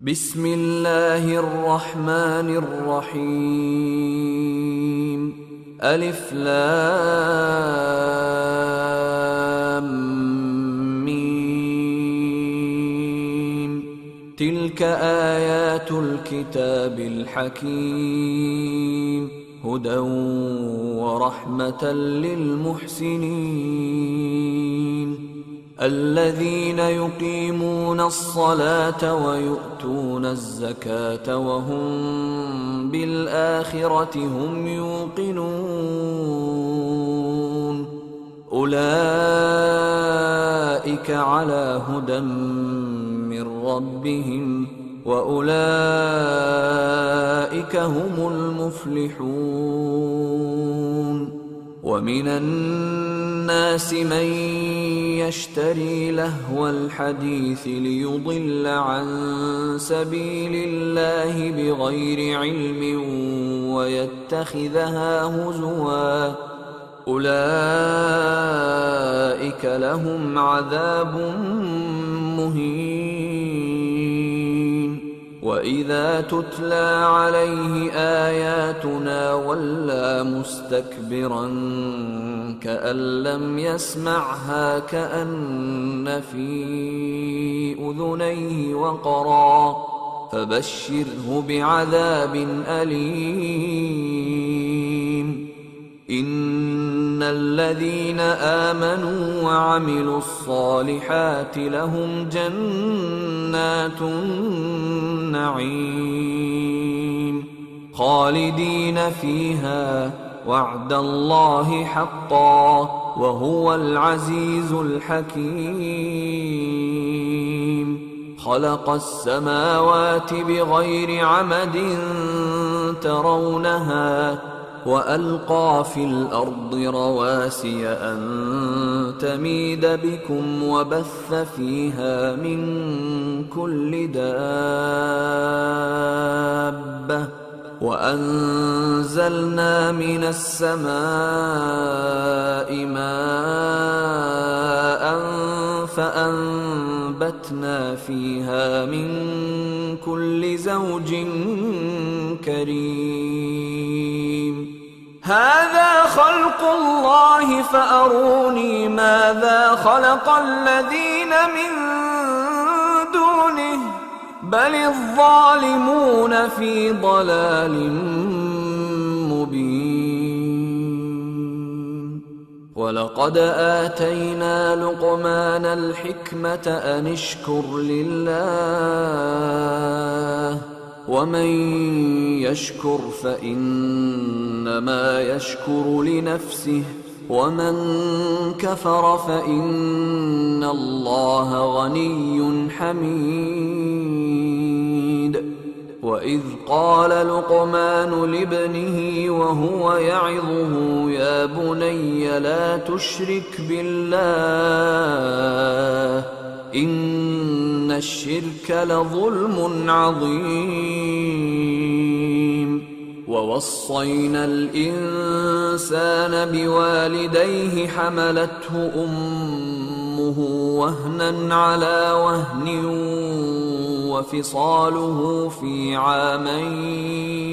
بسم الله الرحمن الرحيم. ألف لام ميم. تلك آيات الكتاب الحكيم، هدى ورحمة للمحسنين الذين يقيمون الصلاة ويؤتون الزكاة وهم بالآخرة هم يوقنون. أولئك على هدى من ربهم وأولئك هم المفلحون. ومن الناس من يشتري لهو الحديث ليضل عن سبيل الله بغير علم ويتخذها هزوا، أولئك لهم عذاب مهين. وإذا تتلى عليه آياتنا ولى مستكبرا كأن لم يسمعها كأن في أذنيه وقرا، فبشره بعذاب أليم. إن الذين آمنوا وعملوا الصالحات لهم جنات النعيم خالدين فيها، وعد الله حقا وهو العزيز الحكيم. خلق السماوات بغير عمد ترونها وألقى في الأرض رواسي أن تميد بكم وبث فيها من كل دابة، وأنزلنا من السماء ماء فأنبتنا فيها من كل زوج كريم. هذا خلق الله فأروني ماذا خلق الذين من دونه، بل الظالمون في ضلال مبين. ولقد آتينا لقمان الحكمة أن اشكر لله، ومن يشكر فإنما يشكر لنفسه، ومن كفر فإن الله غني حميد. وإذ قال لقمان لابنه وهو يعظه يا بني لا تشرك بالله إن الشرك لظلم عظيم. ووصينا الإنسان بوالديه حملته أمه وهنا على وهن وفصاله في عامين،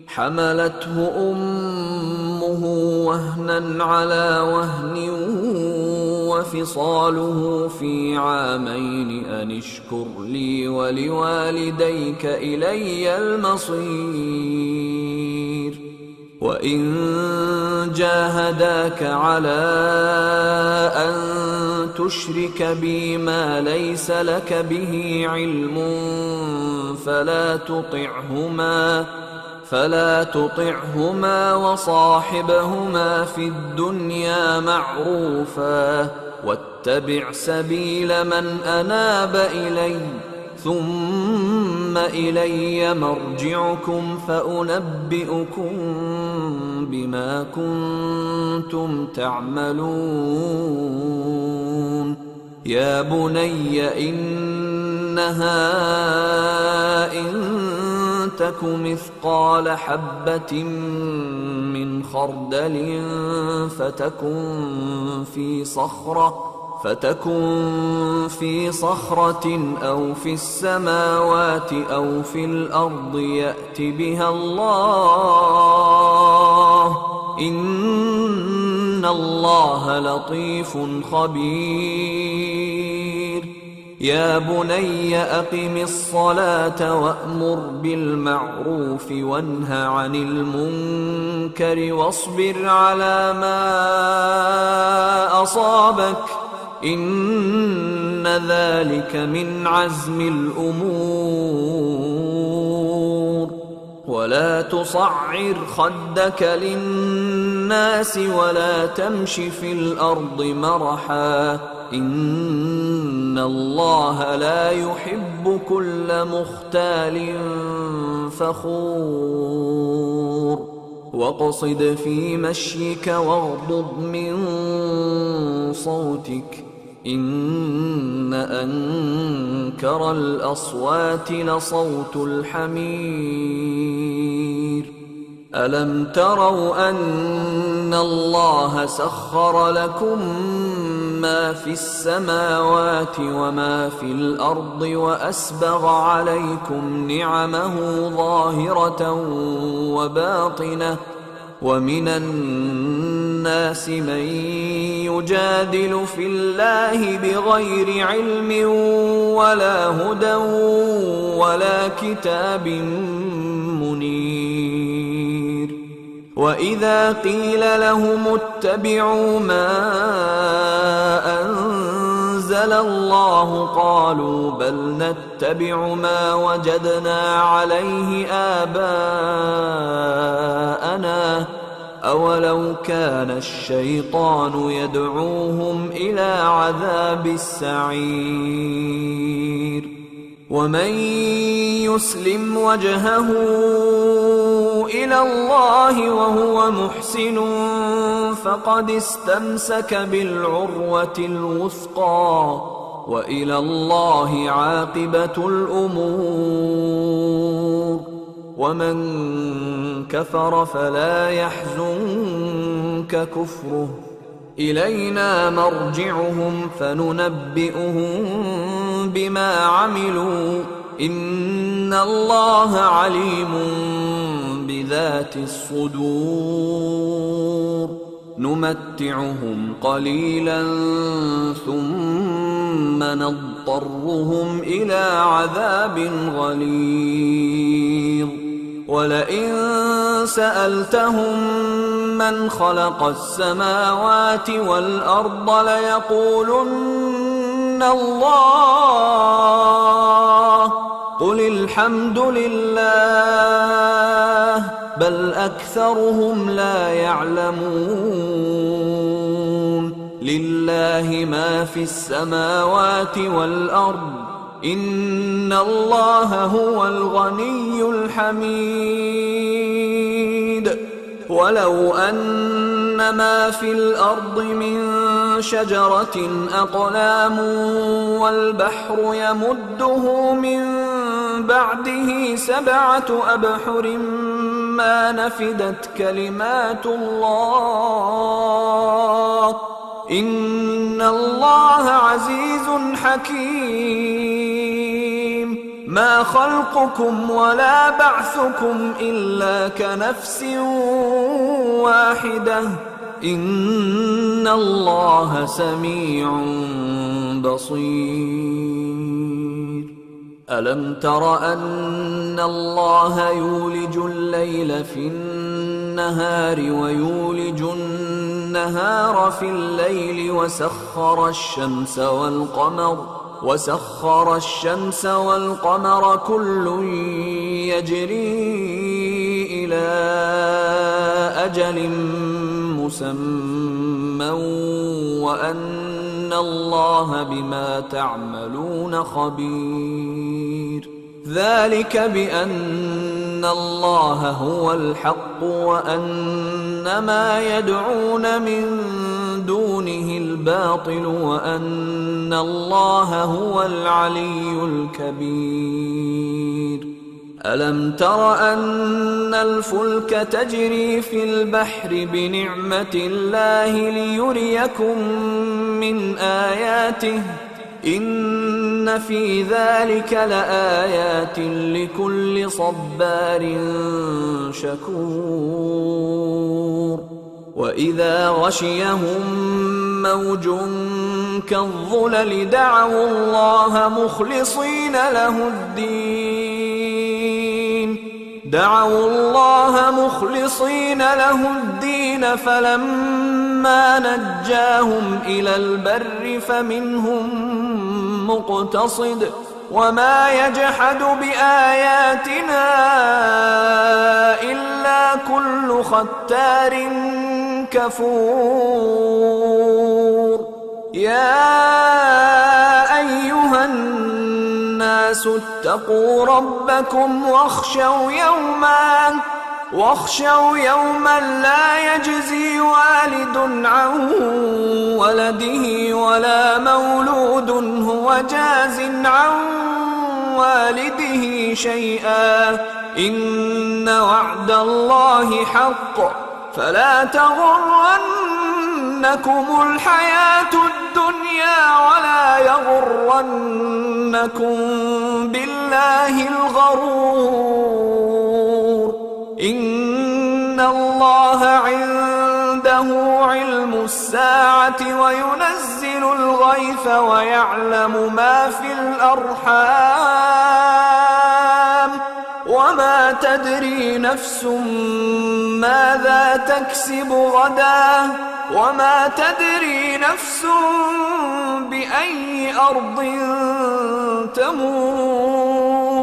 حملته أمه وهنا على وهن وفصاله في عامين أن اشكر لي ولوالديك إلي المصير. وإن جاهداك على أن تشرك بي ما ليس لك به علم فلا تطعهما وصاحبهما في الدنيا معروفا، واتبع سبيل من أناب إلي، ثم إلي مرجعكم فأنبئكم بما كنتم تعملون. يا بني إنها إن تك مثقال حبة من خردل فتكن في صخرة فتكن في صخرة أو في السماوات أو في الأرض يأت بها الله إن الله لطيف خبير. يا بني أقم الصلاة وأمر بالمعروف وانه عن المنكر واصبر على ما أصابك إن ذلك من عزم الأمور. ولا تصعر خدك للناس ولا تمش في الأرض مرحا إن الله لا يحب كل مختال فخور. واقصد في مشيك واغضض من صوتك إن أنكر الأصوات لصوت الحمير. ألم تروا أن الله سخر لكم ما في السماوات وما في الأرض وأسبغ عليكم نعمه ظاهرة وباطنة ومن الناس من يجادل في الله بغير علم ولا هدى ولا كتاب منير. وإذا قيل لهم اتبعوا ما أنزل الله قالوا بل نتبع ما وجدنا عليه آباءنا أولو كان الشيطان يدعوهم إلى عذاب السعير. ومن يسلم وجهه إلى الله وهو محسن فقد استمسك بالعروة الوثقى وإلى الله عاقبة الأمور. ومن كفر فلا يحزنك كفره إلينا مرجعهم فننبئهم بما عملوا إن الله عليم بذات الصدور. نمتعهم قليلا ثم نضطرهم إلى عذاب غليظ. ولئن سألتهم من خلق السماوات والأرض ليقولن الله قل الحمد لله بل أكثرهم لا يعلمون. لله ما في السماوات والأرض إن الله هو الغني الحميد. ولو أن ما في الأرض من شجرة أقلام والبحر يمده من بعده 7 أبحر ما نفدت كلمات الله إن الله عزيز حكيم. ما خلقكم ولا بعثكم إلا كنفس واحدة إن الله سميع بصير. ألم تر أن الله يولج الليل في النهار ويولج النهار في الليل وسخر الشمس والقمر كل يجري إلى أجل مسمى وأن الله بما تعملون خبير. ذلك بأن الله هو الحق وأن ما يدعون من دونه الباطل وأن الله هو العلي الكبير. ألم تر أن الفلك تجري في البحر بنعمة الله ليريكم من آياته إن في ذلك لآيات لكل صبار شكور وإذا غشيهم موج كالظلل دعوا الله مخلصين له الدين فلما نجاهم إلى البر فمنهم مقتصد وما يجحد بآياتنا إلا كل ختار كفور يا أيها الناس اتقوا ربكم واخشوا يوما لا يجزي والد عن ولده ولا مولود هو جاز عن والده شيئا إن وعد الله حق فلا تغرنكم الحياة الدنيا ولا يغرنكم بالله الغرور إن الله عنده علم الساعة وينزل الغيث ويعلم ما في الأرحام وما تدري نفس ماذا تكسب غدا وما تدري نفس بأي أرض تموت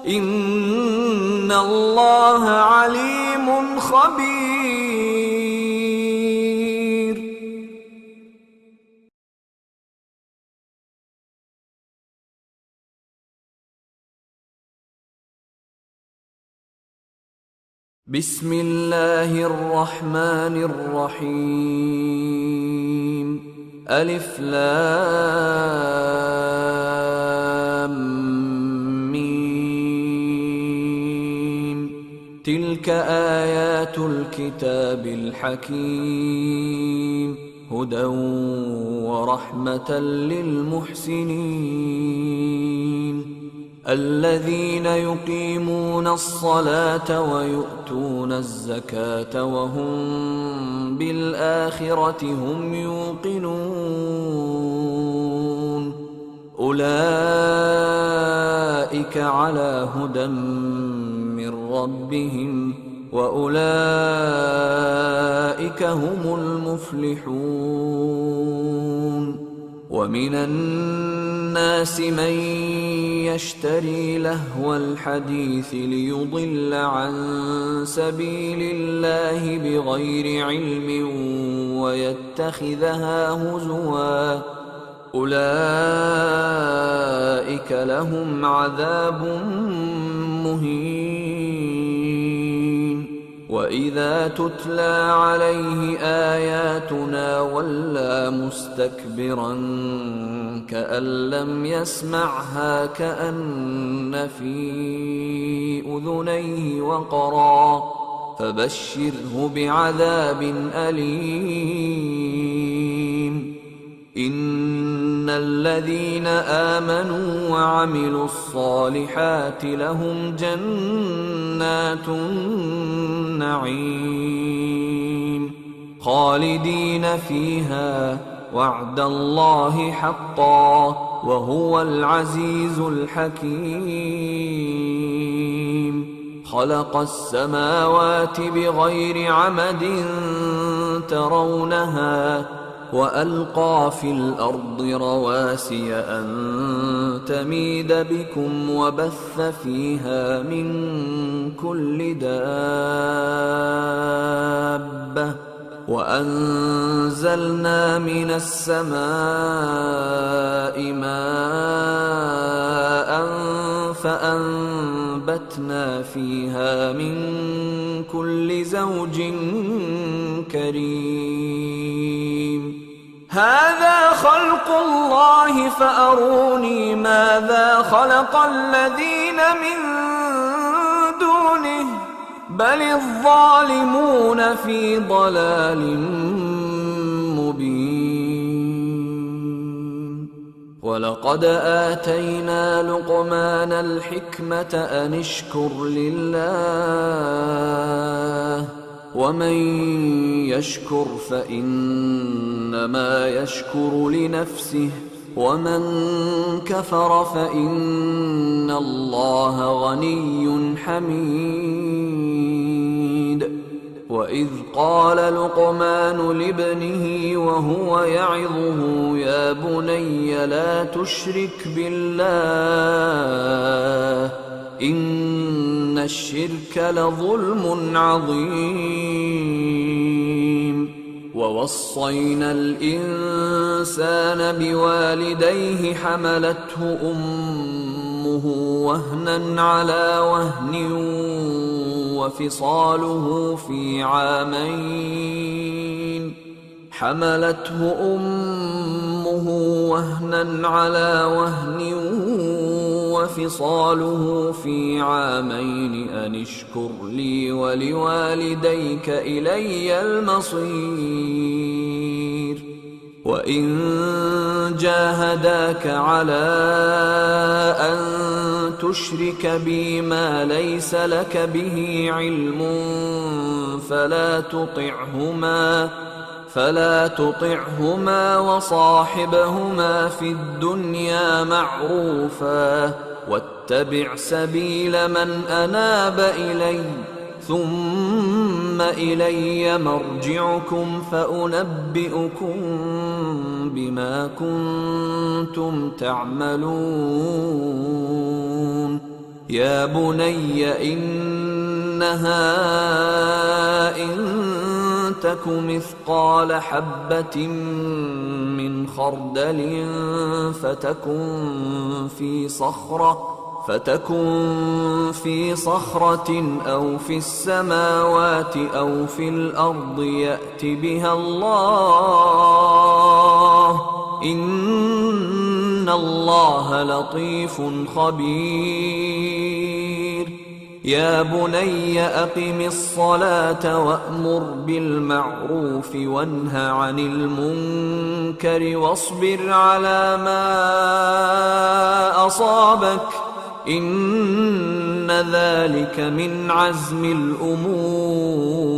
إن الله عليم خبير. بسم الله الرحمن الرحيم. ألف لام ميم. تلك آيات الكتاب الحكيم هدى ورحمة للمحسنين الذين يقيمون الصلاة ويؤتون الزكاة وهم بالآخرة هم يوقنون أولئك على هدى من ربهم وأولئك هم المفلحون. ومن الناس من يشتري لهو الحديث ليضل عن سبيل الله بغير علم ويتخذها هزوا أولئك لهم عذاب مهين. وإذا تتلى عليه آياتنا ولى مستكبرا كأن لم يسمعها كأن في أذنيه وقرا فبشره بعذاب أليم. إن الذين آمنوا وعملوا الصالحات لهم جنات النعيم خالدين فيها وعد الله حقا وهو العزيز الحكيم. خلق السماوات بغير عمد ترونها وألقى في الأرض رواسي أن تميد بكم وبث فيها من كل دابة وأنزلنا من السماء ماء فأنبتنا فيها من كل زوج كريم. هذا خلق الله فأروني ماذا خلق الذين من دونه بل الظالمون في ضلال مبين. ولقد آتينا لقمان الحكمة أن اشكر لله ومن يشكر فإنما يشكر لنفسه ومن كفر فإن الله غني حميد. وإذ قال لقمان لابنه وهو يعظه يا بني لا تشرك بالله إن الشرك لظلم عظيم. ووصينا الإنسان بوالديه حملته أمه وهنا على وهن وفصاله في عامين وفصاله في عامين أن اشكر لي ولوالديك إلي المصير. وإن جاهداك على أن تشرك بي ما ليس لك به علم فلا تطعهما وصاحبهما في الدنيا معروفا واتبع سبيل من أناب إلي ثم إلي مرجعكم فأنبئكم بما كنتم تعملون. يا بني إنها إن تك مثقال حبة من خردل فتكن في صخرة أو في السماوات أو في الأرض يأت بها الله إن الله لطيف خبير. يا بني أقم الصلاة وأمر بالمعروف وانه عن المنكر واصبر على ما أصابك إن ذلك من عزم الأمور.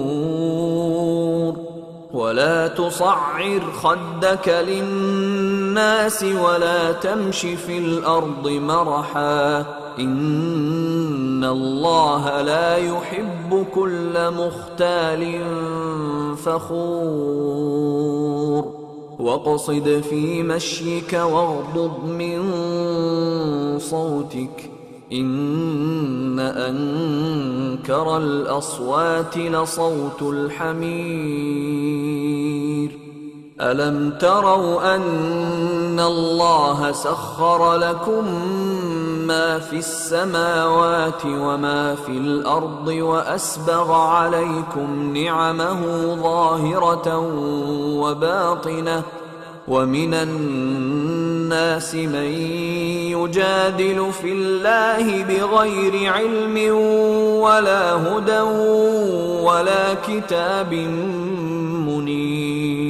ولا تصعر خدك للناس ولا تمش في الأرض مرحا إن الله لا يحب كل مختال فخور. واقصد في مشيك واغضض من صوتك إن أنكر الأصوات لصوت الحمير. ألم تروا أن الله سخر لكم ما في السماوات وما في الأرض وأسبغ عليكم نعمه ظاهرة وباطنة ومن الناس من يجادل في الله بغير علم ولا هدى ولا كتاب منير.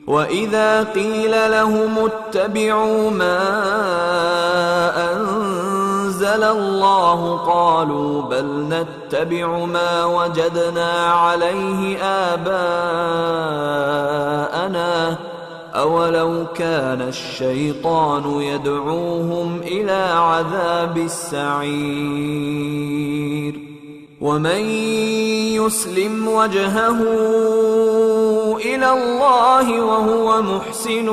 وإذا قيل لهم اتبعوا ما أنزل الله قالوا بل نتبع ما وجدنا عليه آباءنا أولو كان الشيطان يدعوهم إلى عذاب السعير. ومن يسلم وجهه إلى الله وهو محسن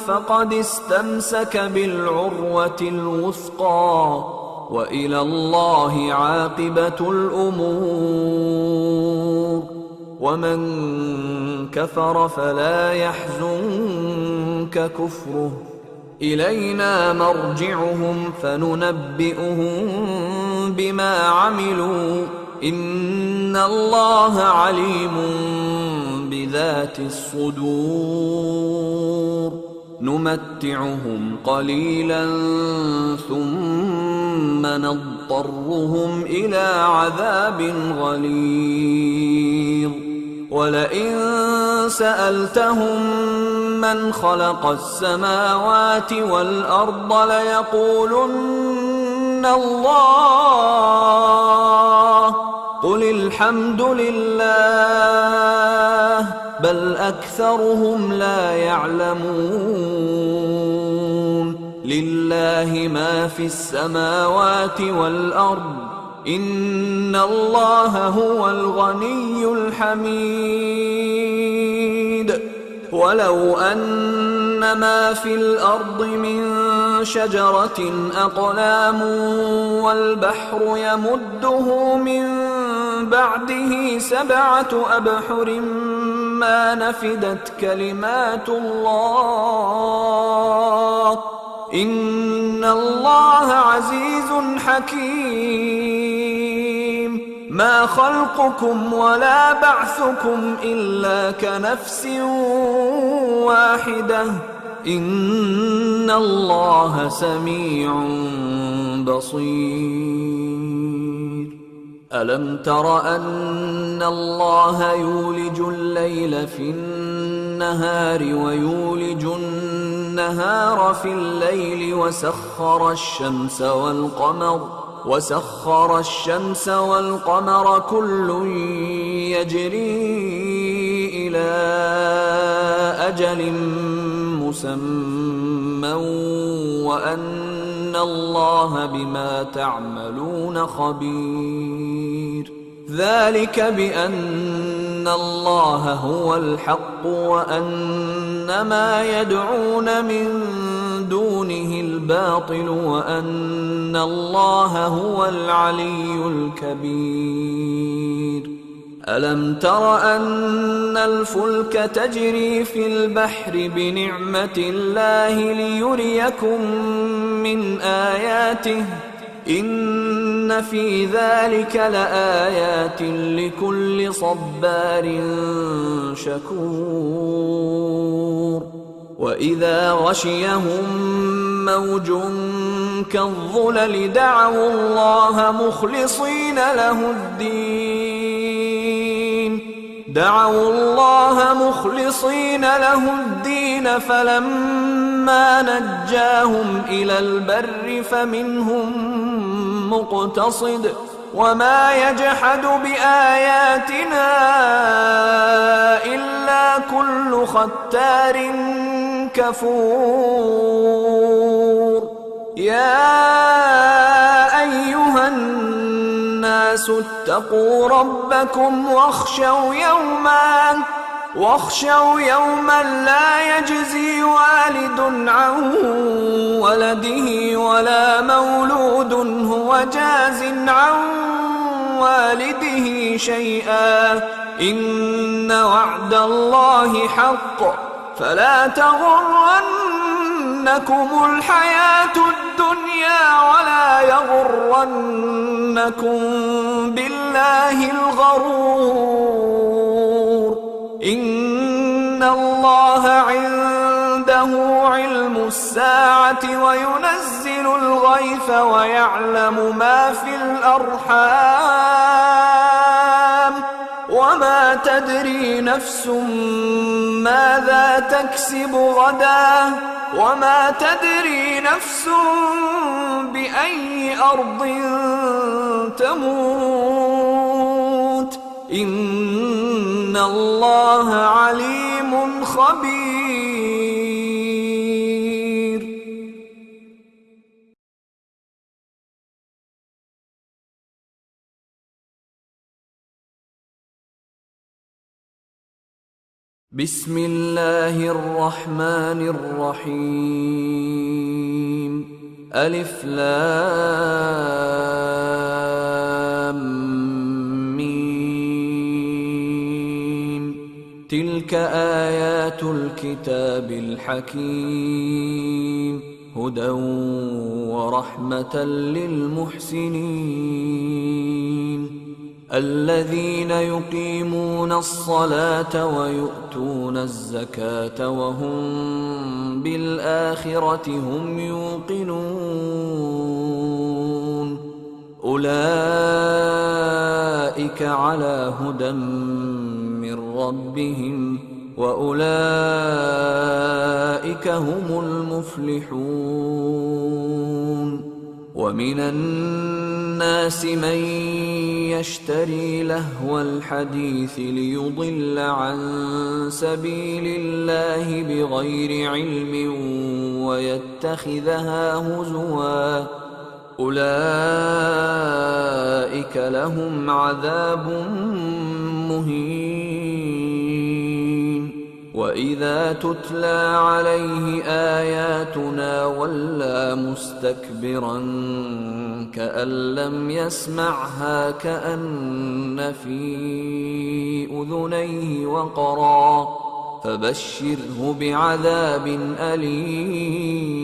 فقد استمسك بالعروة الوثقى وإلى الله عاقبة الأمور. ومن كفر فلا يحزنك كفره إلينا مرجعهم فننبئهم بما عملوا إن الله عليم بذات الصدور. نمتعهم قليلا ثم نضطرهم إلى عذاب غليظ ولئن سألتهم من خلق السماوات والأرض ليقولن الله قل الحمد لله بل أكثرهم لا يعلمون لله ما في السماوات والأرض إن الله هو الغني الحميد ولو أن ما في الأرض من شجرة أقلام والبحر يمده من بعده 7 أبحر ما نفدت كلمات الله إن الله عزيز حكيم ما خلقكم ولا بعثكم إلا كنفس واحدة إن الله سميع بصير ألم تر أن الله يولج الليل في النهار ويولج النهار في الليل وسخر الشمس والقمر كل يجري إلى أجل مسمى وأن الله بما تعملون خبير ذلك بأن الله هو الحق وأن ما يدعون من دونه الباطل وأن الله هو العلي الكبير ألم تر أن الفلك تجري في البحر بنعمة الله ليريكم من آياته إن في ذلك لآيات لكل صبار شكور وإذا غشيهم موج كالظلل دعوا الله مخلصين له الدين فلما نجاهم إلى البر فمنهم مقتصد وما يجحد بآياتنا إلا كل ختار كفور يا أيها الناس اتقوا ربكم واخشوا يوما لا يجزي والد عن ولده ولا مولود هو جاز عن والده شيئا إن وعد الله حق فلا تغرنكم الحياة الدنيا ولا يغرنكم بالله الغرور إن الله عنده علم الساعة وينزل الغيث ويعلم ما في الأرحام وما تدري نفس ماذا تكسب غدا وما تدري نفس بأي أرض تموت إن الله عليم خبير. بسم الله الرحمن الرحيم. ألف لام ميم. تلك آيات الكتاب الحكيم هدى ورحمة للمحسنين. الذين يقيمون الصلاة ويؤتون الزكاة وهم بالآخرة هم يوقنون أولئك على هدى من ربهم وأولئك هم المفلحون ومن الناس من يشتري لهو الحديث ليضل عن سبيل الله بغير علم ويتخذها هزوا أولئك لهم عذاب مهين وإذا تتلى عليه آياتنا ولى مستكبرا كأن لم يسمعها كأن في أذنيه وقرا فبشره بعذاب أليم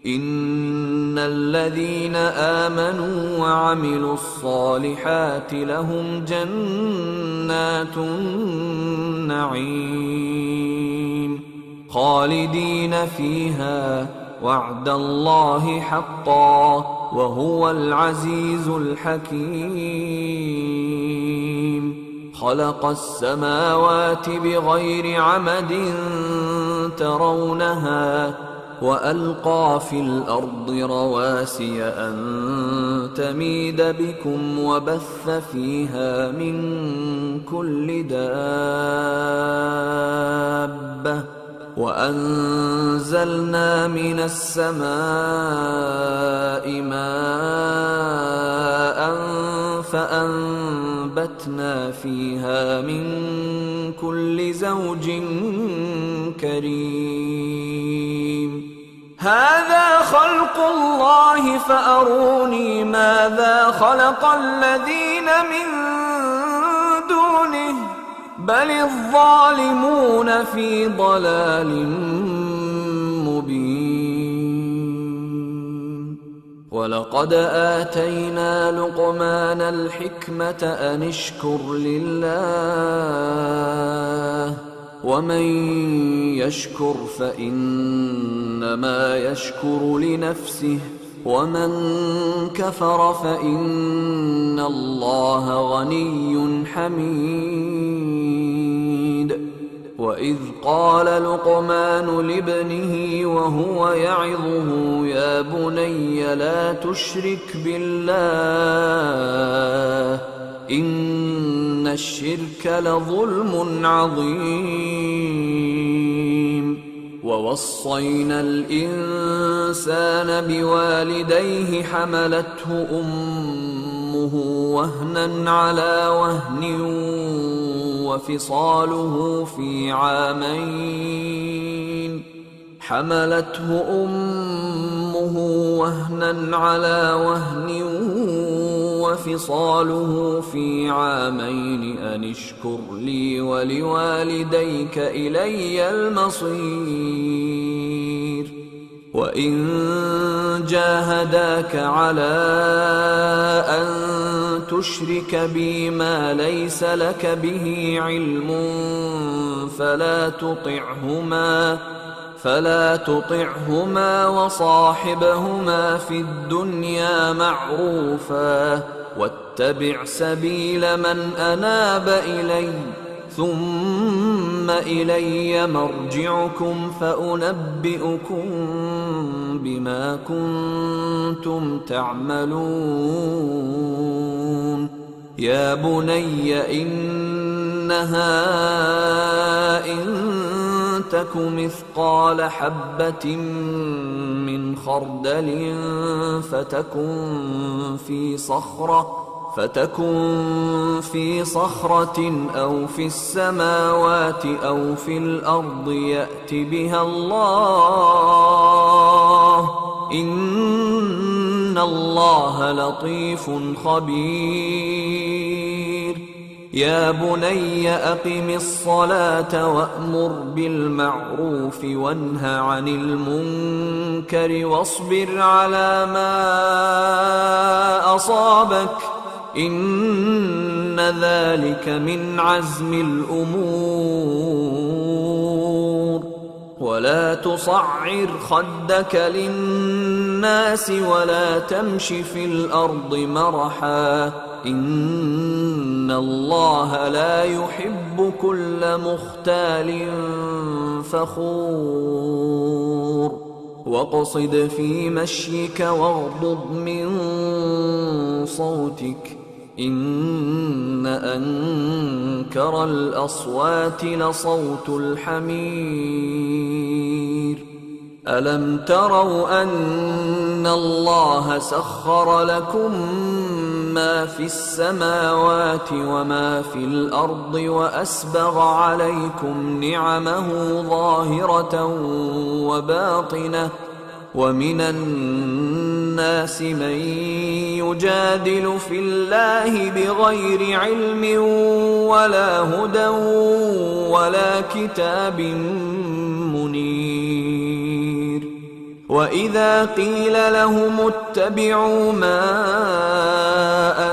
إن الذين آمنوا وعملوا الصالحات لهم جنات النعيم خالدين فيها وعد الله حقا وهو العزيز الحكيم خلق السماوات بغير عمد ترونها وألقى في الأرض رواسي أن تميد بكم وبث فيها من كل دابة وأنزلنا من السماء ماء فأنبتنا فيها من كل زوج كريم هذا خلق الله فأروني ماذا خلق الذين من دونه بل الظالمون في ضلال مبين ولقد آتينا لقمان الحكمة أن اشكر لله ومن يشكر فإنما يشكر لنفسه ومن كفر فإن الله غني حميد وإذ قال لقمان لابنه وهو يعظه يا بني لا تشرك بالله إن الشرك لظلم عظيم ووصينا الإنسان بوالديه حملته أمه وهنا على وهن وفصاله في عامين وفصاله في عامين أن اشكر لي ولوالديك إلي المصير وإن جاهداك على أن تشرك بي ما ليس لك به علم فلا تطعهما وصاحبهما في الدنيا معروفا واتبع سبيل من أناب إلي ثم إلي مرجعكم فأنبئكم بما كنتم تعملون يا بني إنها إن تك مثقال حبة من خردل فتكن في صخرة أو في السماوات أو في الأرض يأت بها الله إن الله لطيف خبير يا بني أقم الصلاة وأمر بالمعروف وانه عن المنكر واصبر على ما أصابك إن ذلك من عزم الأمور. ولا تصعر خدك للناس ولا تمش في الأرض مرحا إن الله لا يحب كل مختال فخور. واقصد في مشيك واغضض من صوتك إن أنكر الأصوات لصوت الحمير. ألم تروا أن الله سخر لكم ما في السماوات وما في الأرض وأسبغ عليكم نعمه ظاهرة وباطنة ومن الناس من يجادل في الله بغير علم ولا هدى ولا كتاب منير. وإذا قيل لهم اتبعوا ما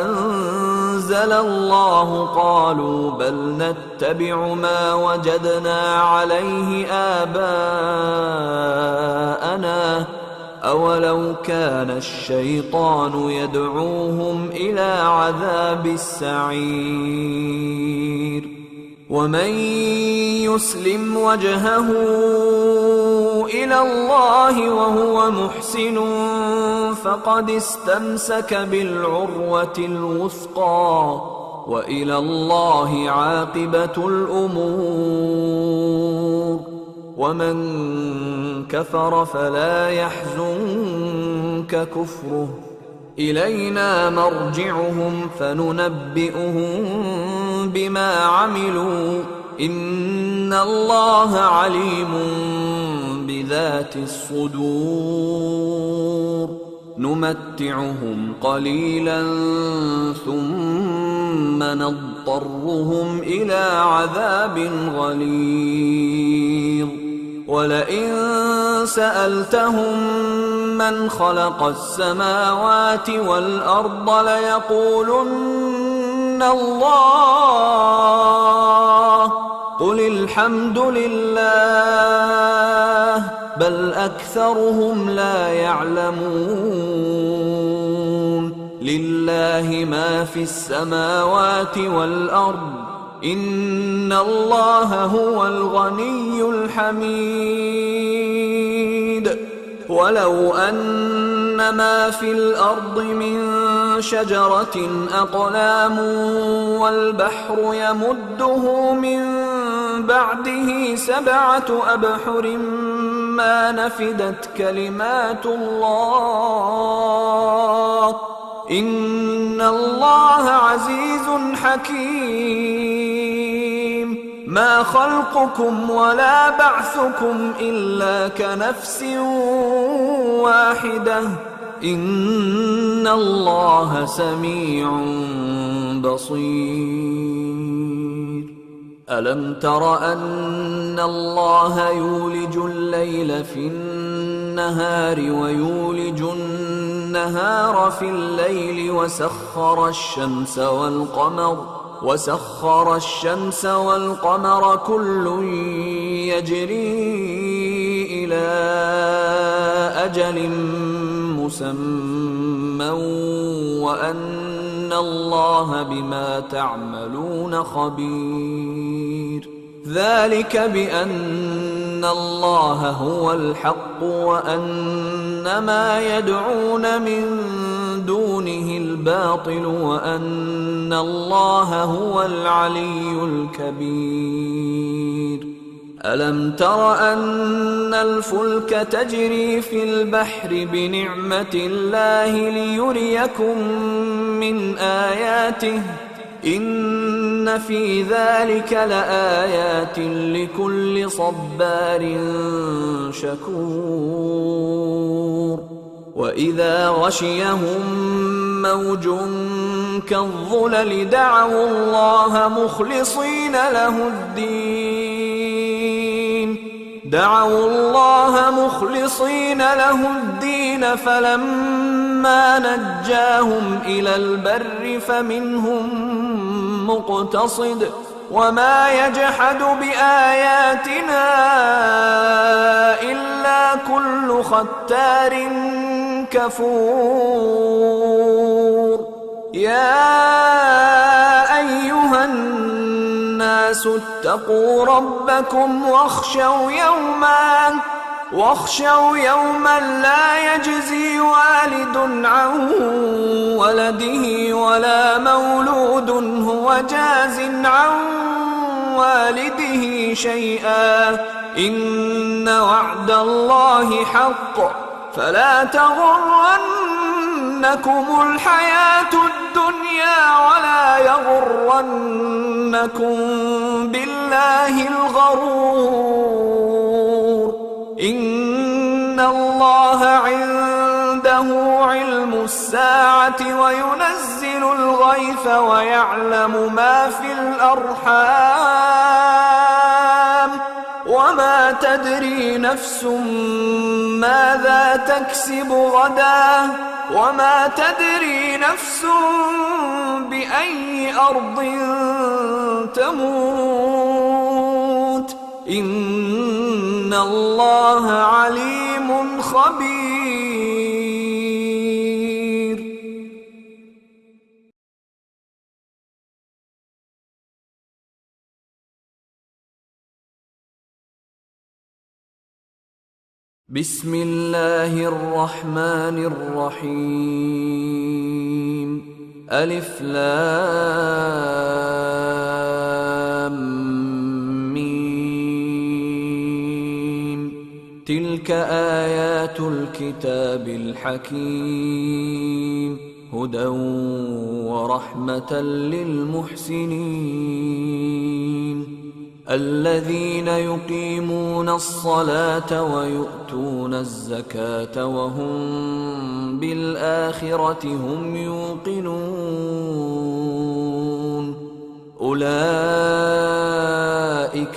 أنزل الله قالوا بل نتبع ما وجدنا عليه آباءنا أولو كان الشيطان يدعوهم إلى عذاب السعير. ومن يسلم وجهه إلى الله وهو محسن فقد استمسك بالعروة الوثقى وإلى الله عاقبة الأمور. ومن كفر فلا يحزنك كفره إلينا مرجعهم فننبئهم بما عملوا إن الله عليم بذات الصدور. نمتعهم قليلا ثم نضطرهم إلى عذاب غليظ. ولئن سألتهم من خلق السماوات والأرض ليقولن الله قل الحمد لله بل أكثرهم لا يعلمون. لله ما في السماوات والأرض إن الله هو الغني الحميد. ولو أن ما في الأرض من شجرة أقلام والبحر يمده من بعده 7 أبحر ما نفدت كلمات الله إن الله عزيز حكيم. ما خلقكم ولا بعثكم إلا كنفس واحدة إن الله سميع بصير. ألم تر أن الله يولج الليل في النهار ويولج النهار في الليل وسخر الشمس والقمر كل يجري إلى أجل مسمى وأن الله بما تعملون خبير. ذلك بأن الله هو الحق وأن ما يدعون من دونه الباطل وأن الله هو العلي الكبير. ألم تر أن الفلك تجري في البحر بنعمة الله ليريكم من آياته إن في ذلك لآيات لكل صبار شكور. وإذا غشيهم موج كالظلل دعوا الله مخلصين له الدين فلما فلما نجاهم إلى البر فمنهم مقتصد وما يجحد بآياتنا إلا كل ختار كفور. يا أيها الناس اتقوا ربكم واخشوا يوما لا يجزي والد عن ولده ولا مولود هو جاز عن والده شيئا إن وعد الله حق فلا تغرنكم الحياة الدنيا ولا يغرنكم بالله الغرور. إن الله عنده علم الساعة وينزل الغيث ويعلم ما في الأرحام وما تدري نفس ماذا تكسب غدا وما تدري نفس بأي أرض تموت إن الله عليم خبير. بسم الله الرحمن الرحيم. ألف لام ميم. تلك آيات الكتاب الحكيم هدى ورحمة للمحسنين الذين يقيمون الصلاة ويؤتون الزكاة وهم بالآخرة هم يوقنون أولئك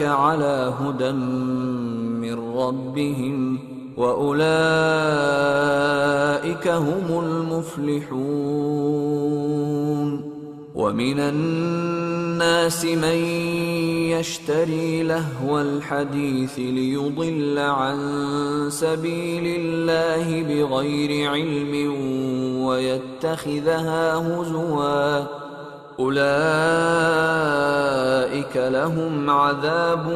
على هدى من ربهم وأولئك هم المفلحون. ومن الناس من يشتري لهو الحديث ليضل عن سبيل الله بغير علم ويتخذها هزوا أولئك لهم عذاب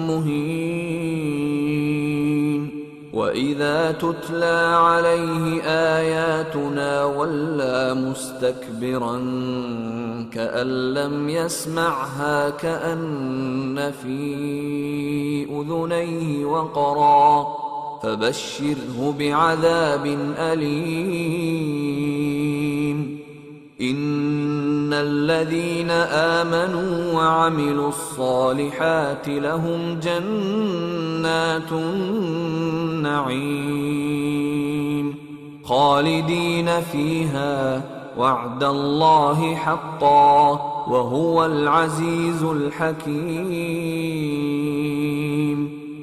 مهين. وإذا تتلى عليه آياتنا ولى مستكبرا كأن لم يسمعها كأن في أذنيه وقرا فبشره بعذاب أليم. إن الذين آمنوا وعملوا الصالحات لهم جنات النعيم خالدين فيها وعد الله حقا وهو العزيز الحكيم.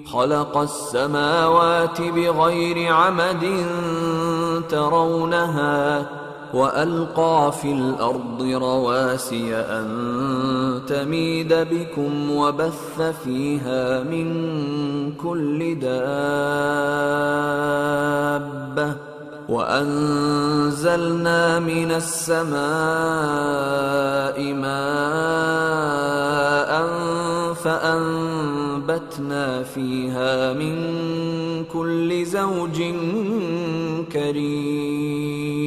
خلق السماوات بغير عمد ترونها وألقى في الأرض رواسي أن تميد بكم وبث فيها من كل دابة وأنزلنا من السماء ماء فأنبتنا فيها من كل زوج كريم.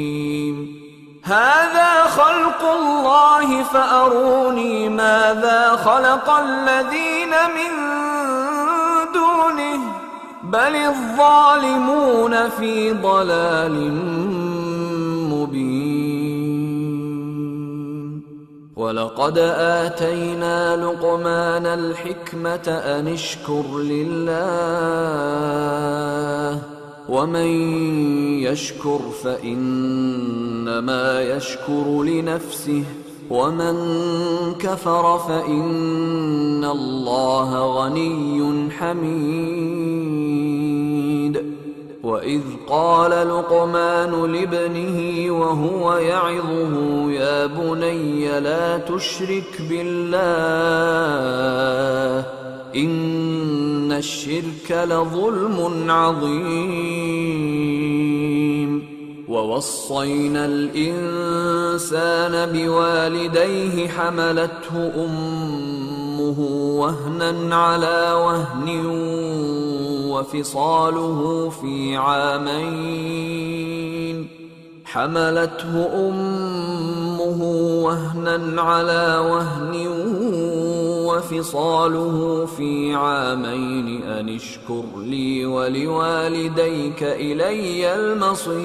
هذا خلق الله فأروني ماذا خلق الذين من دونه بل الظالمون في ضلال مبين. ولقد آتينا لقمان الحكمة أن اشكر لله ومن يشكر فإنما يشكر لنفسه ومن كفر فإن الله غني حميد. وإذ قال لقمان لابنه وهو يعظه يا بني لا تشرك بالله إن الشرك لظلم عظيم ووصينا الإنسان بوالديه حملته أمه وهنا على وهن وفصاله في عامين أن اشكر لي ولوالديك إلي المصير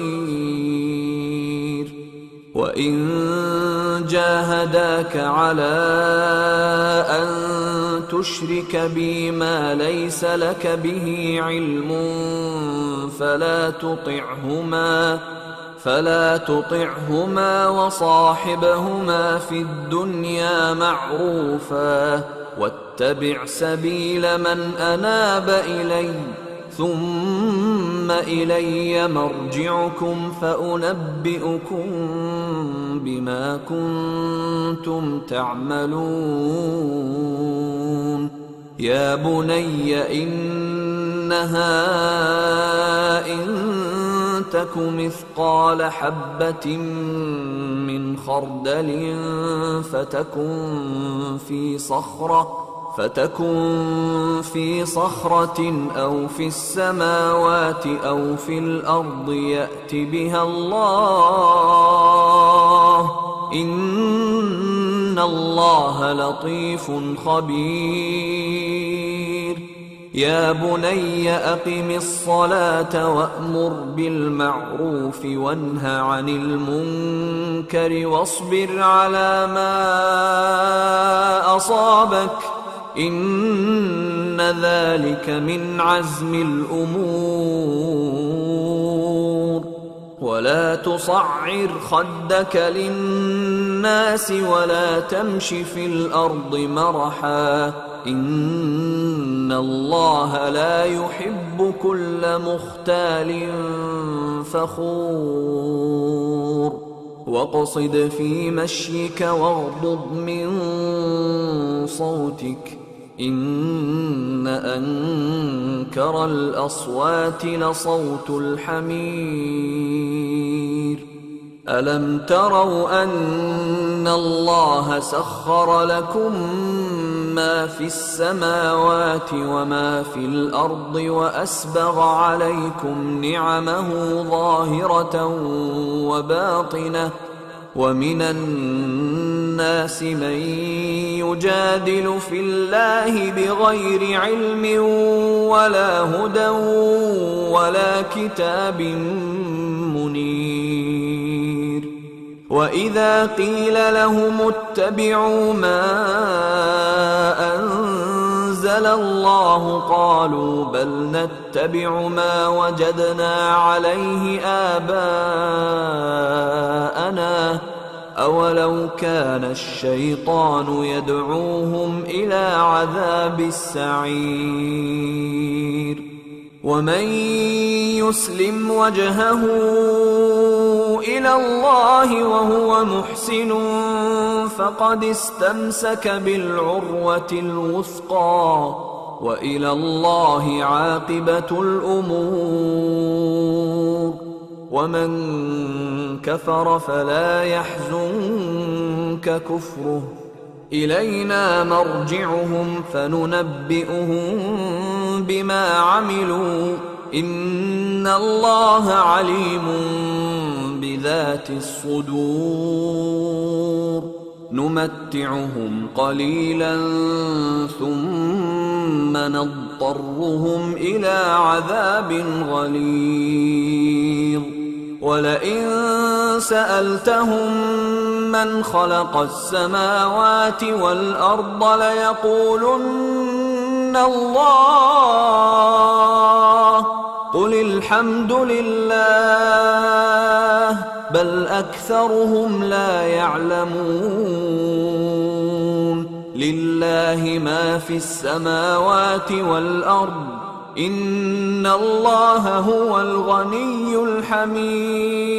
وإن جاهداك على أن تشرك بي ما ليس لك به علم فلا تطعهما وصاحبهما في الدنيا معروفا واتبع سبيل من أناب إلي ثم إلي مرجعكم فأنبئكم بما كنتم تعملون يا بني إنها إن تك مثقال حبة من خردل فتكن في صخرة أو في السماوات أو في الأرض يأت بها الله إن الله لطيف خبير يا بني أقم الصلاة وأمر بالمعروف وانه عن المنكر واصبر على ما أصابك إن ذلك من عزم الأمور ولا تصعر خدك للناس ولا تمش في الأرض مرحا إن الله لا يحب كل مختال فخور واقصد في مشيك واغضض من صوتك إن أنكر الأصوات لصوت الحمير ألم تروا أن الله سخر لكم ما في السماوات وما في الأرض وأسبغ عليكم نعمه ظاهرة وباطنة ومن الناس من يجادل في الله بغير علم ولا هدى ولا كتاب منير وإذا قيل لهم اتبعوا ما أنزل الله قالوا بل نتبع ما وجدنا عليه آباءنا أولو كان الشيطان يدعوهم إلى عذاب السعير ومن يسلم وجهه إلى الله وهو محسن فقد استمسك بالعروة الوثقى وإلى الله عاقبة الأمور ومن كفر فلا يحزنك كفره إلينا مرجعهم فننبئهم بما عملوا إن الله عليم بذات الصدور نمتعهم قليلا ثم نضطرهم إلى عذاب غليظ ولئن سألتهم من خلق السماوات والأرض ليقولن الله قل الحمد لله بل أكثرهم لا يعلمون لله ما في السماوات والأرض إن الله هو الغني الحميد.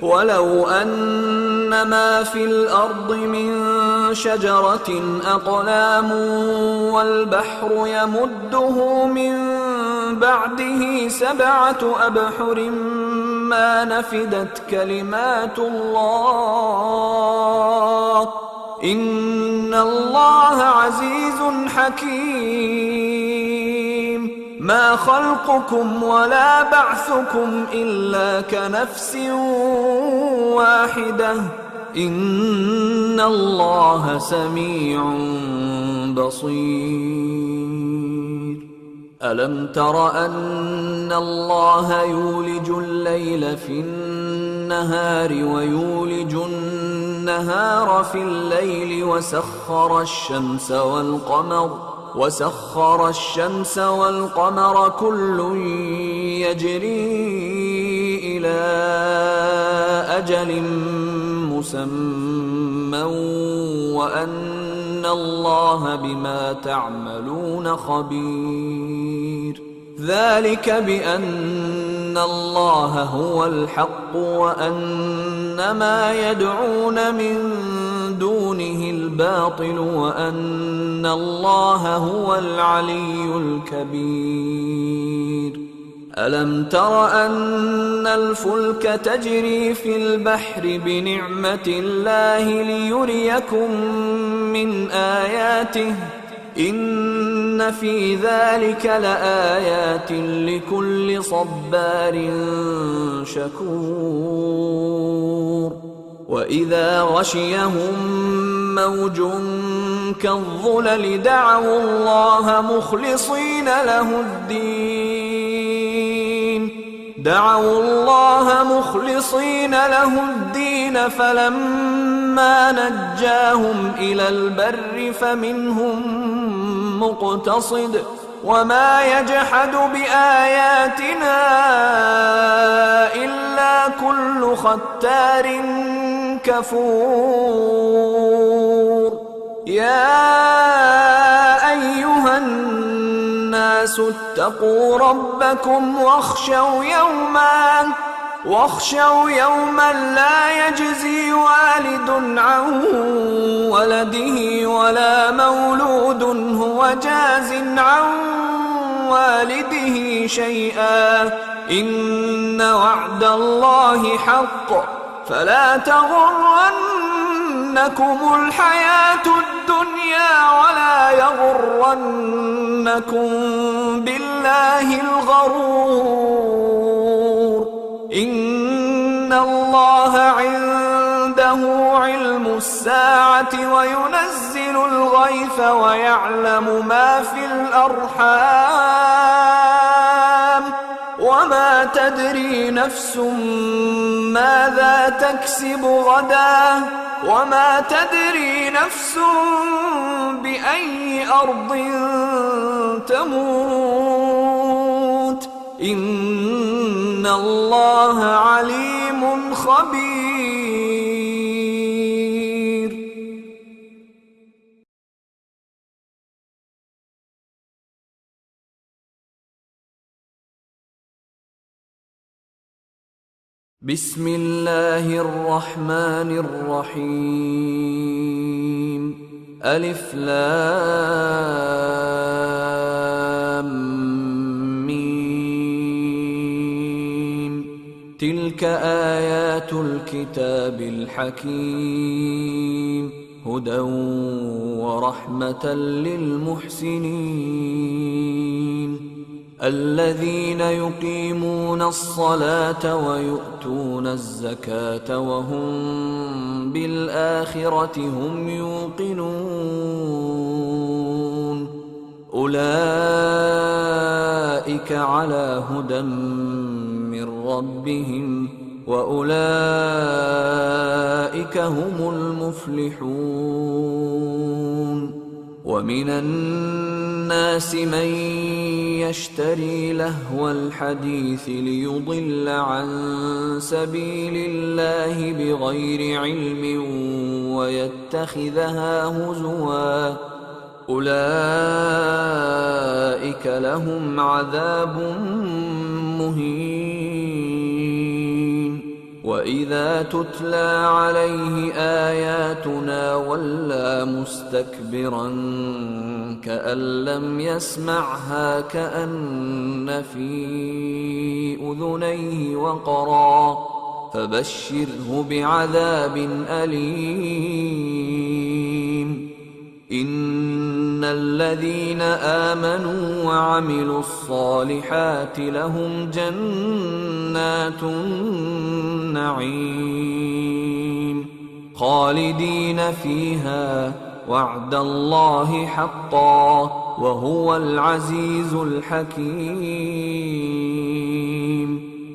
ولو أن ما في الأرض من شجرة أقلام والبحر يمده من بعده 7 أبحر ما نفدت كلمات الله إن الله عزيز حكيم. ما خلقكم ولا بعثكم إلا كنفس واحدة إن الله سميع بصير. ألم تر أن الله يولج الليل في النهار ويولج النهار في الليل وسخر الشمس والقمر كل يجري إلى أجل مسمى وأن الله بما تعملون خبير. ذلك بأن الله هو الحق وأن ما يدعون من دونه الباطل وأن الله هو العلي الكبير. ألم تر أن الفلك تجري في البحر بنعمة الله ليريكم من آياته إن في ذلك لآيات لكل صبار شكور. وإذا غشيهم موج كالظلل دعوا الله مخلصين له الدين فلما نجاهم إلى البر فمنهم مقتصد وما يجحد بآياتنا إلا كل ختار كفور. يا أيها الناس اتقوا ربكم واخشوا يوما لا يجزي والد عن ولده ولا مولود هو جاز عن والده شيئا إن وعد الله حق فلا تغرنكم الحياة الدنيا ولا يغرنكم بالله الغرور. إن الله عنده علم الساعة وينزل الغيث ويعلم ما في الأرحام وما تدري نفس ماذا تكسب غدا وما تدري نفس بأي أرض تموت إن الله عليم خبير. بسم الله الرحمن الرحيم. ألف لام ميم. تلك آيات الكتاب الحكيم هدى ورحمة للمحسنين الذين يقيمون الصلاة ويؤتون الزكاة وهم بالآخرة هم يوقنون أولئك على هدى من ربهم وأولئك هم المفلحون. ومن الناس من يشتري لهو الحديث ليضل عن سبيل الله بغير علم ويتخذها هزوا أولئك أولئك لهم عذاب مهين. وإذا تتلى عليه آياتنا ولى مستكبرا كأن لم يسمعها كأن في أذنيه وقرا فبشره بعذاب أليم. إن الذين آمنوا وعملوا الصالحات لهم جنات النعيم خالدين فيها وعد الله حقا وهو العزيز الحكيم.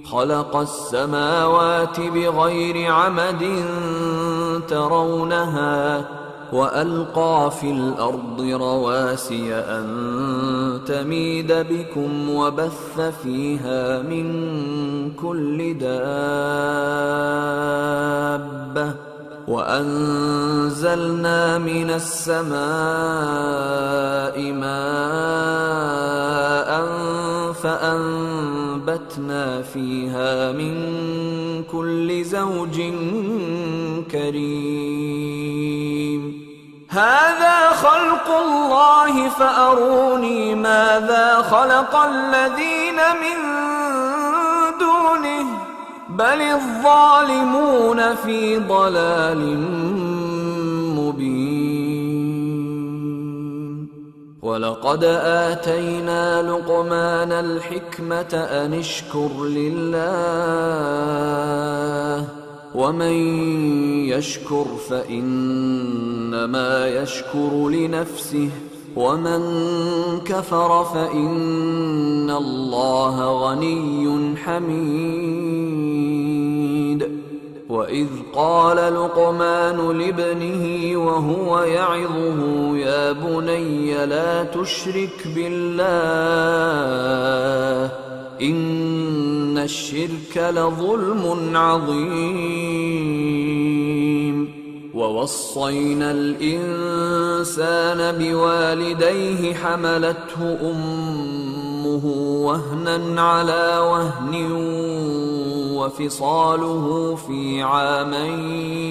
خلق السماوات بغير عمد ترونها وألقى في الأرض رواسي أن تميد بكم وبث فيها من كل دابة وأنزلنا من السماء ماء فأنبتنا فيها من كل زوج كريم. هذا خلق الله فأروني ماذا خلق الذين من دونه بل الظالمون في ضلال مبين. ولقد آتينا لقمان الحكمة أن اشكر لله ومن يشكر فإنما يشكر لنفسه ومن كفر فإن الله غني حميد. وإذ قال لقمان لابنه وهو يعظه يا بني لا تشرك بالله إن الشرك لظلم عظيم. ووصينا الإنسان بوالديه حملته أمه وهنا على وهن وفصاله في عامين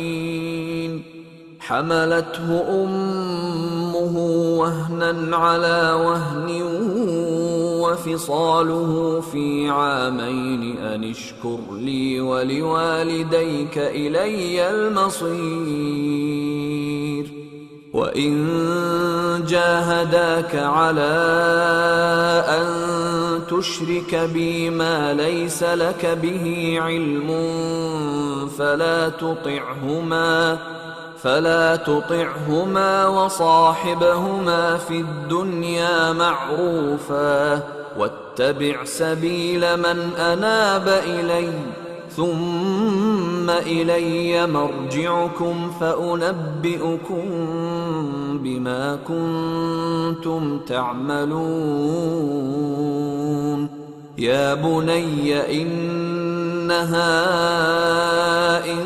وفصاله في عامين أن اشكر لي ولوالديك إلي المصير. وإن جاهداك على أن تشرك بي ما ليس لك به علم فلا تطعهما وصاحبهما في الدنيا معروفا واتبع سبيل من أناب إلي ثم إلي مرجعكم فأنبئكم بما كنتم تعملون. يا بني إنها إن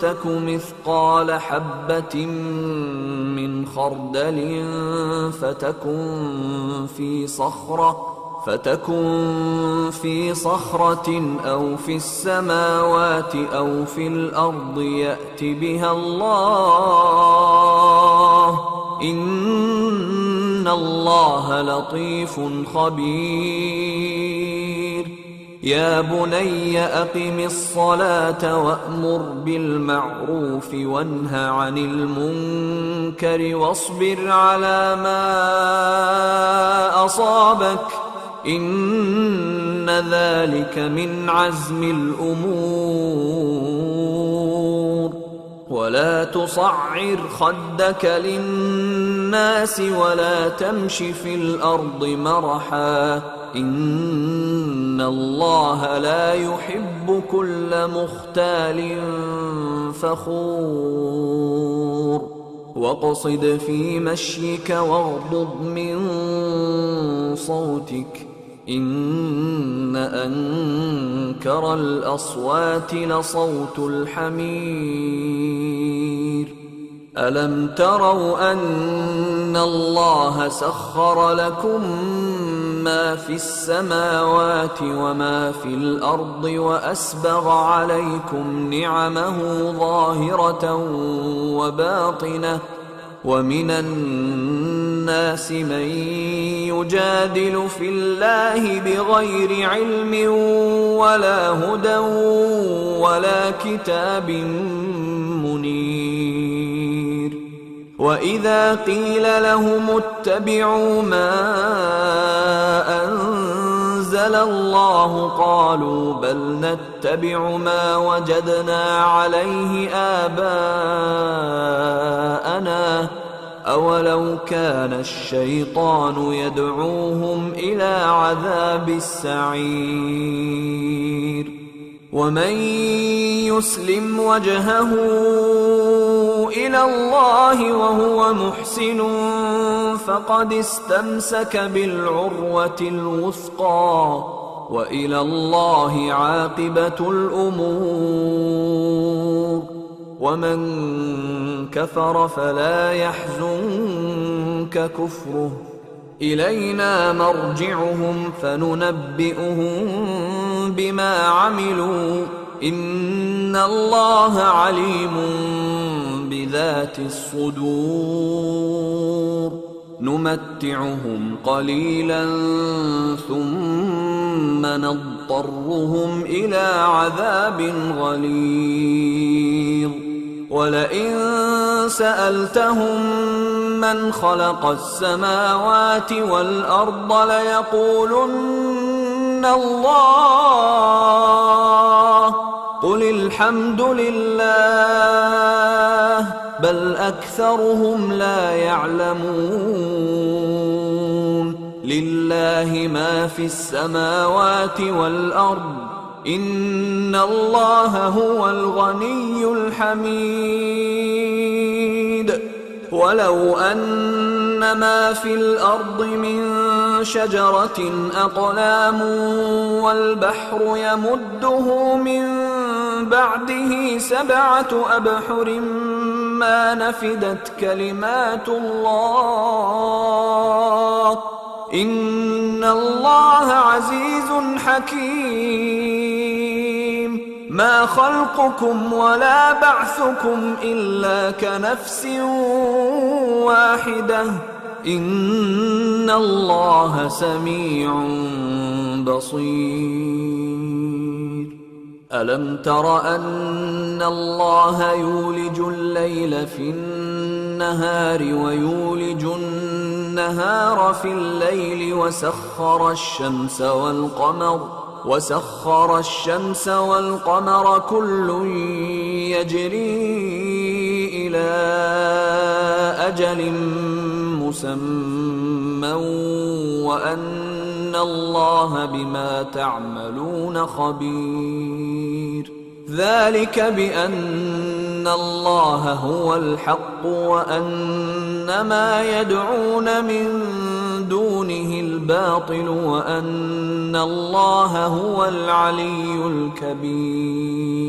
تك مثقال حبة من خردل فتكن في صخرة أو في السماوات أو في الأرض يأت بها الله إن الله لطيف خبير. يا بني أقم الصلاة وأمر بالمعروف وانه عن المنكر واصبر على ما أصابك إن ذلك من عزم الأمور. ولا تصعر خدك للناس ولا تمش في الأرض مرحا إن الله لا يحب كل مختال فخور. واقصد في مشيك واغضض من صوتك إن أنكر الأصوات لصوت الحمير. ألم تروا أن الله سخر لكم ما في السماوات وما في الأرض وأسبغ عليكم نعمه ظاهرة وباطنة ومن الناس من يجادل في الله بغير علم ولا هدى ولا كتاب منير وإذا قيل لهم اتبعوا ما أنزل الله قالوا بل نتبع ما وجدنا عليه آباءنا أولو كان الشيطان يدعوهم إلى عذاب السعير ومن يسلم وجهه إلى الله وهو محسن فقد استمسك بالعروة الوثقى وإلى الله عاقبة الأمور ومن كفر فلا يحزنك كفره إلينا مرجعهم فننبئهم بما عملوا إن الله عليم بذات الصدور نمتعهم قليلا ثم نضطرهم إلى عذاب غليظ ولئن سألتهم من خلق السماوات والأرض ليقولن الله قل الحمد لله بل أكثرهم لا يعلمون لله ما في السماوات والأرض إن الله هو الغني الحميد ولو أن ما في الأرض من شجرة أقلام والبحر يمده من بعده 7 أبحر ما نفدت كلمات الله إن الله عزيز حكيم ما خلقكم ولا بعثكم إلا كنفس واحدة إن الله سميع بصير ألم تر أن الله يولج الليل في النهار ويولج النهار في الليل وسخر الشمس والقمر كل يجري إلى أجل مسمى وأن الله بما تعملون خبير ذلك بأن الله هو الحق وأن ما يدعون من دونه الباطل وأن الله هو العلي الكبير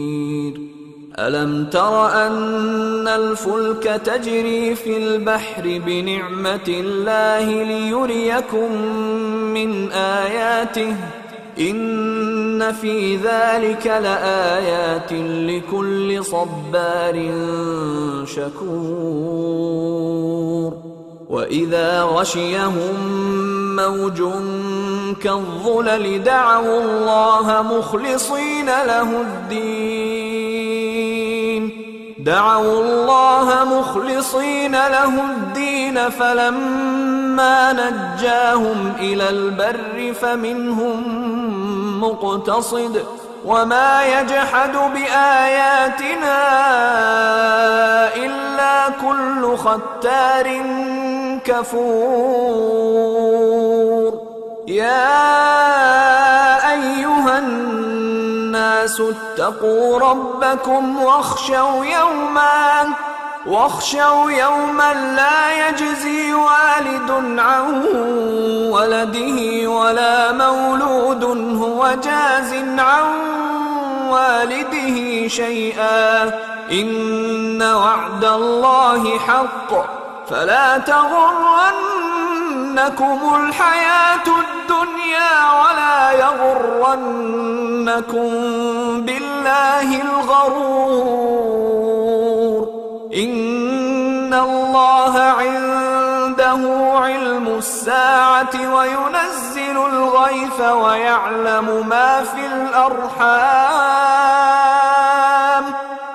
ألم تر أن الفلك تجري في البحر بنعمة الله ليريكم من آياته إن في ذلك لآيات لكل صبار شكور وإذا غشيهم موج كالظلل دعوا الله مخلصين له الدين فلما نجاهم إلى البر فمنهم مقتصد وما يجحد بآياتنا إلا كل ختار كفور يا أيها الناس اتقوا ربكم واخشوا يوما لا يجزي والد عن ولده ولا مولود هو جاز عن والده شيئا إن وعد الله حق فلا تغرنكم الحياة الدنيا ولا يغرنكم بالله الغرور إن الله عنده علم الساعة وينزل الغيث ويعلم ما في الأرحام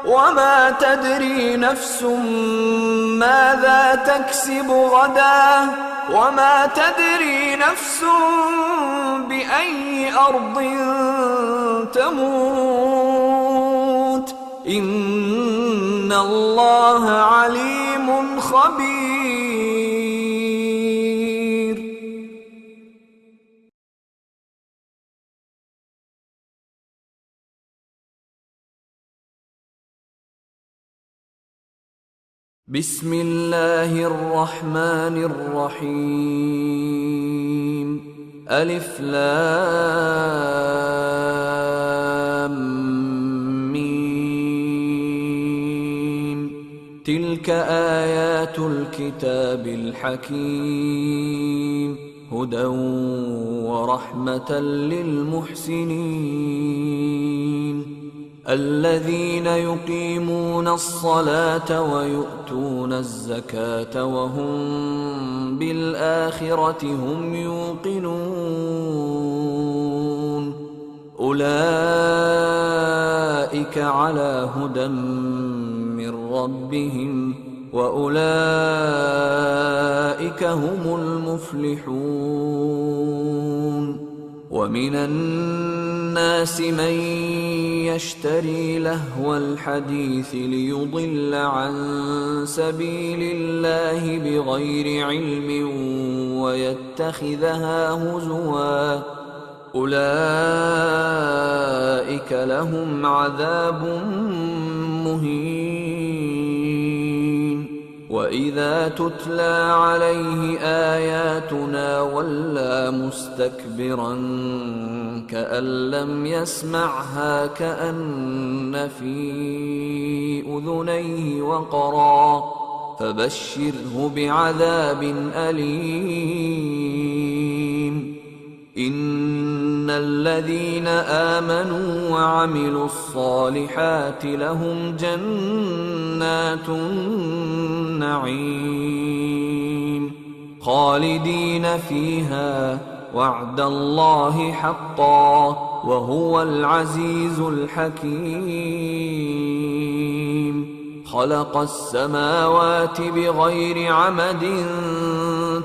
وما تدري نفس ماذا تكسب غدا وما تدري نفس بأي أرض تموت إن الله عليم خبير. بسم الله الرحمن الرحيم. ألف لام ميم. تلك آيات الكتاب الحكيم هدى ورحمة للمحسنين الذين يقيمون الصلاة ويؤتون الزكاة وهم بالآخرة هم يوقنون أولئك على هدى من ربهم وأولئك هم المفلحون. ومن الناس من يشتري لهو الحديث ليضل عن سبيل الله بغير علم ويتخذها هزوا أولئك لهم عذاب مهين. وإذا تتلى عليه آياتنا ولى مستكبرا كأن لم يسمعها كأن في أذنيه وقرا فبشره بعذاب أليم. إن الذين آمنوا وعملوا الصالحات لهم جنات النعيم خالدين فيها وعد الله حقا وهو العزيز الحكيم. خلق السماوات بغير عمد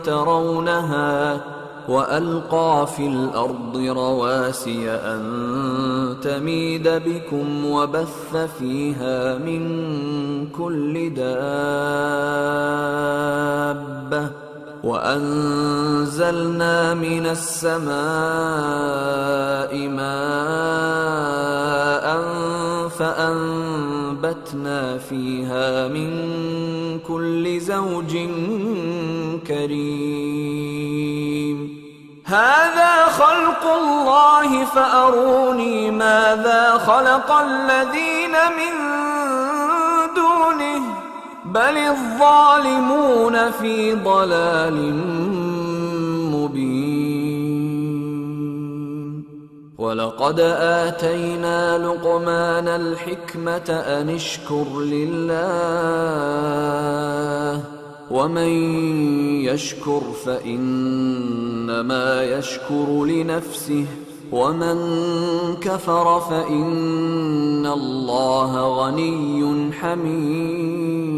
ترونها وألقى في الأرض رواسي أن تميد بكم وبث فيها من كل دابة وأنزلنا من السماء ماء فأنبتنا فيها من كل زوج كريم. هذا خلق الله فأروني ماذا خلق الذين من دونه بل الظالمون في ضلال مبين. ولقد آتينا لقمان الحكمة أن اشكر لله ومن يشكر فإنما يشكر لنفسه ومن كفر فإن الله غني حميد.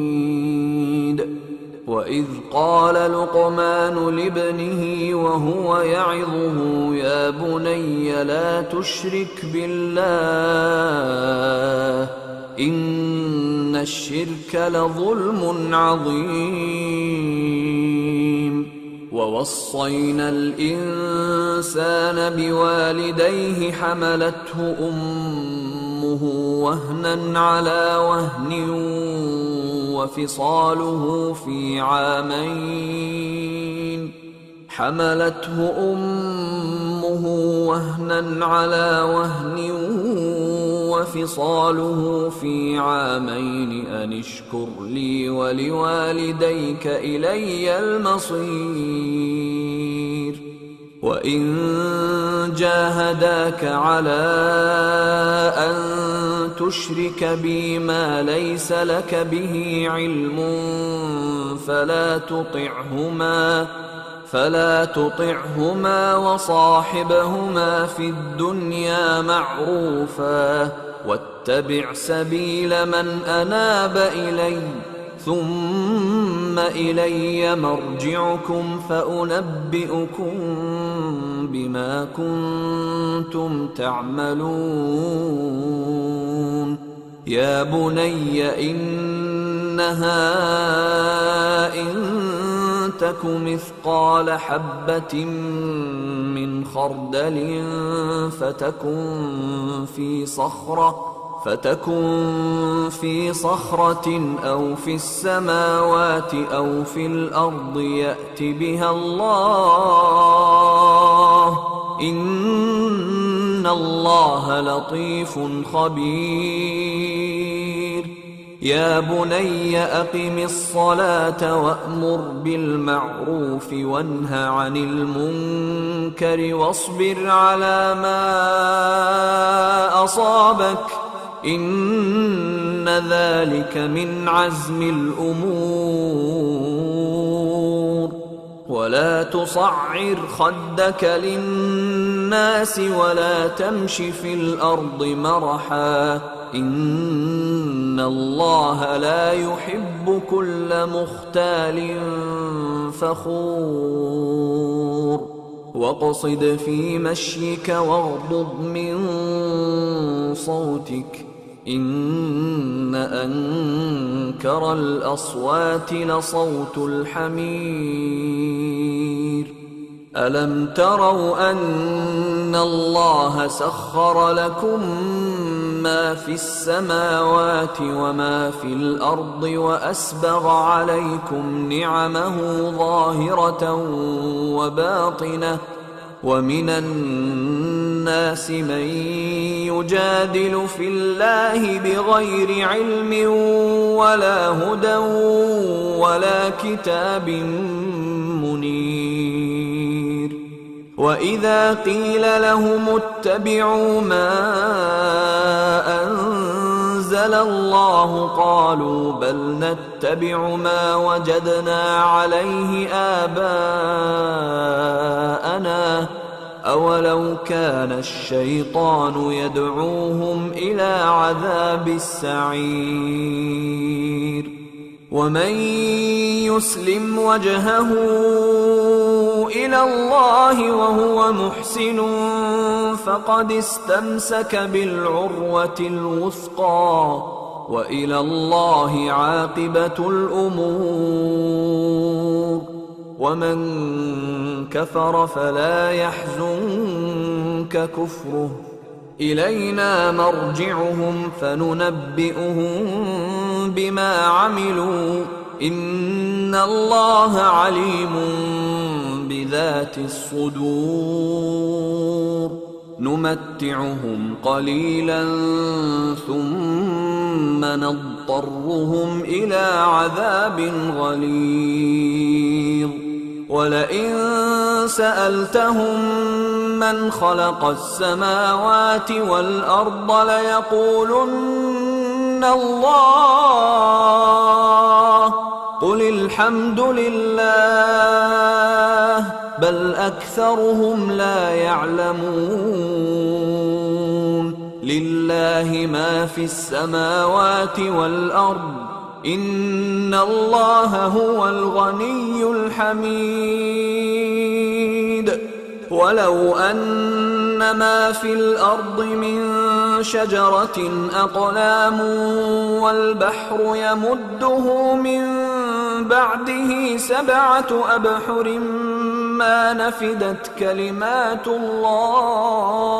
وإذ قال لقمان لابنه وهو يعظه يا بني لا تشرك بالله إن الشرك لظلم عظيم. ووصينا الإنسان بوالديه حملته أمه وهنا على وهن وفصاله في عامين حملته أمه وهنا على وهن وفصاله في عامين أن اشكر لي ولوالديك إلي المصير وإن جاهداك على أن تشرك بي ما ليس لك به علم فلا تطعهما وصاحبهما في الدنيا معروفا واتبع سبيل من أناب إلي ثم إلي مرجعكم فأنبئكم بما كنتم تعملون يا بني إنها إن تك مثقال حبة من خردل فتكن في صخرة أو في السماوات أو في الأرض يأت بها الله إن الله لطيف خبير يا بني أقم الصلاة وأمر بالمعروف وانه عن المنكر واصبر على ما أصابك إن ذلك من عزم الأمور ولا تصعر خدك للناس ولا تمش في الأرض مرحا إن الله لا يحب كل مختال فخور واقصد في مشيك واغضض من صوتك إن أنكر الأصوات لصوت الحمير ألم تروا أن الله سخر لكم ما في السماوات وما في الأرض وأسبغ عليكم نعمه ظاهرة وباطنة ومن الناس من يجادل في الله بغير علم ولا هدى ولا كتاب منير وإذا قيل لهم اتبعوا ما أنزل الله قالوا بل نتبع ما وجدنا عليه آباءنا أولو كان الشيطان يدعوهم إلى عذاب السعير ومن يسلم وجهه إلى الله وهو محسن فقد استمسك بالعروة الوثقى وإلى الله عاقبة الأمور ومن كفر فلا يحزنك كفره إلينا مرجعهم فننبئهم بما عملوا إن الله عليم بذات الصدور نمتعهم قليلا ثم نضطرهم إلى عذاب غليظ ولئن سألتهم من خلق السماوات والأرض ليقولن الله قل الحمد لله بل أكثرهم لا يعلمون لله ما في السماوات والأرض إن الله هو الغني الحميد ولو أن ما في الأرض من شجرة أقلام والبحر يمده من بعده 7 أبحر ما نفدت كلمات الله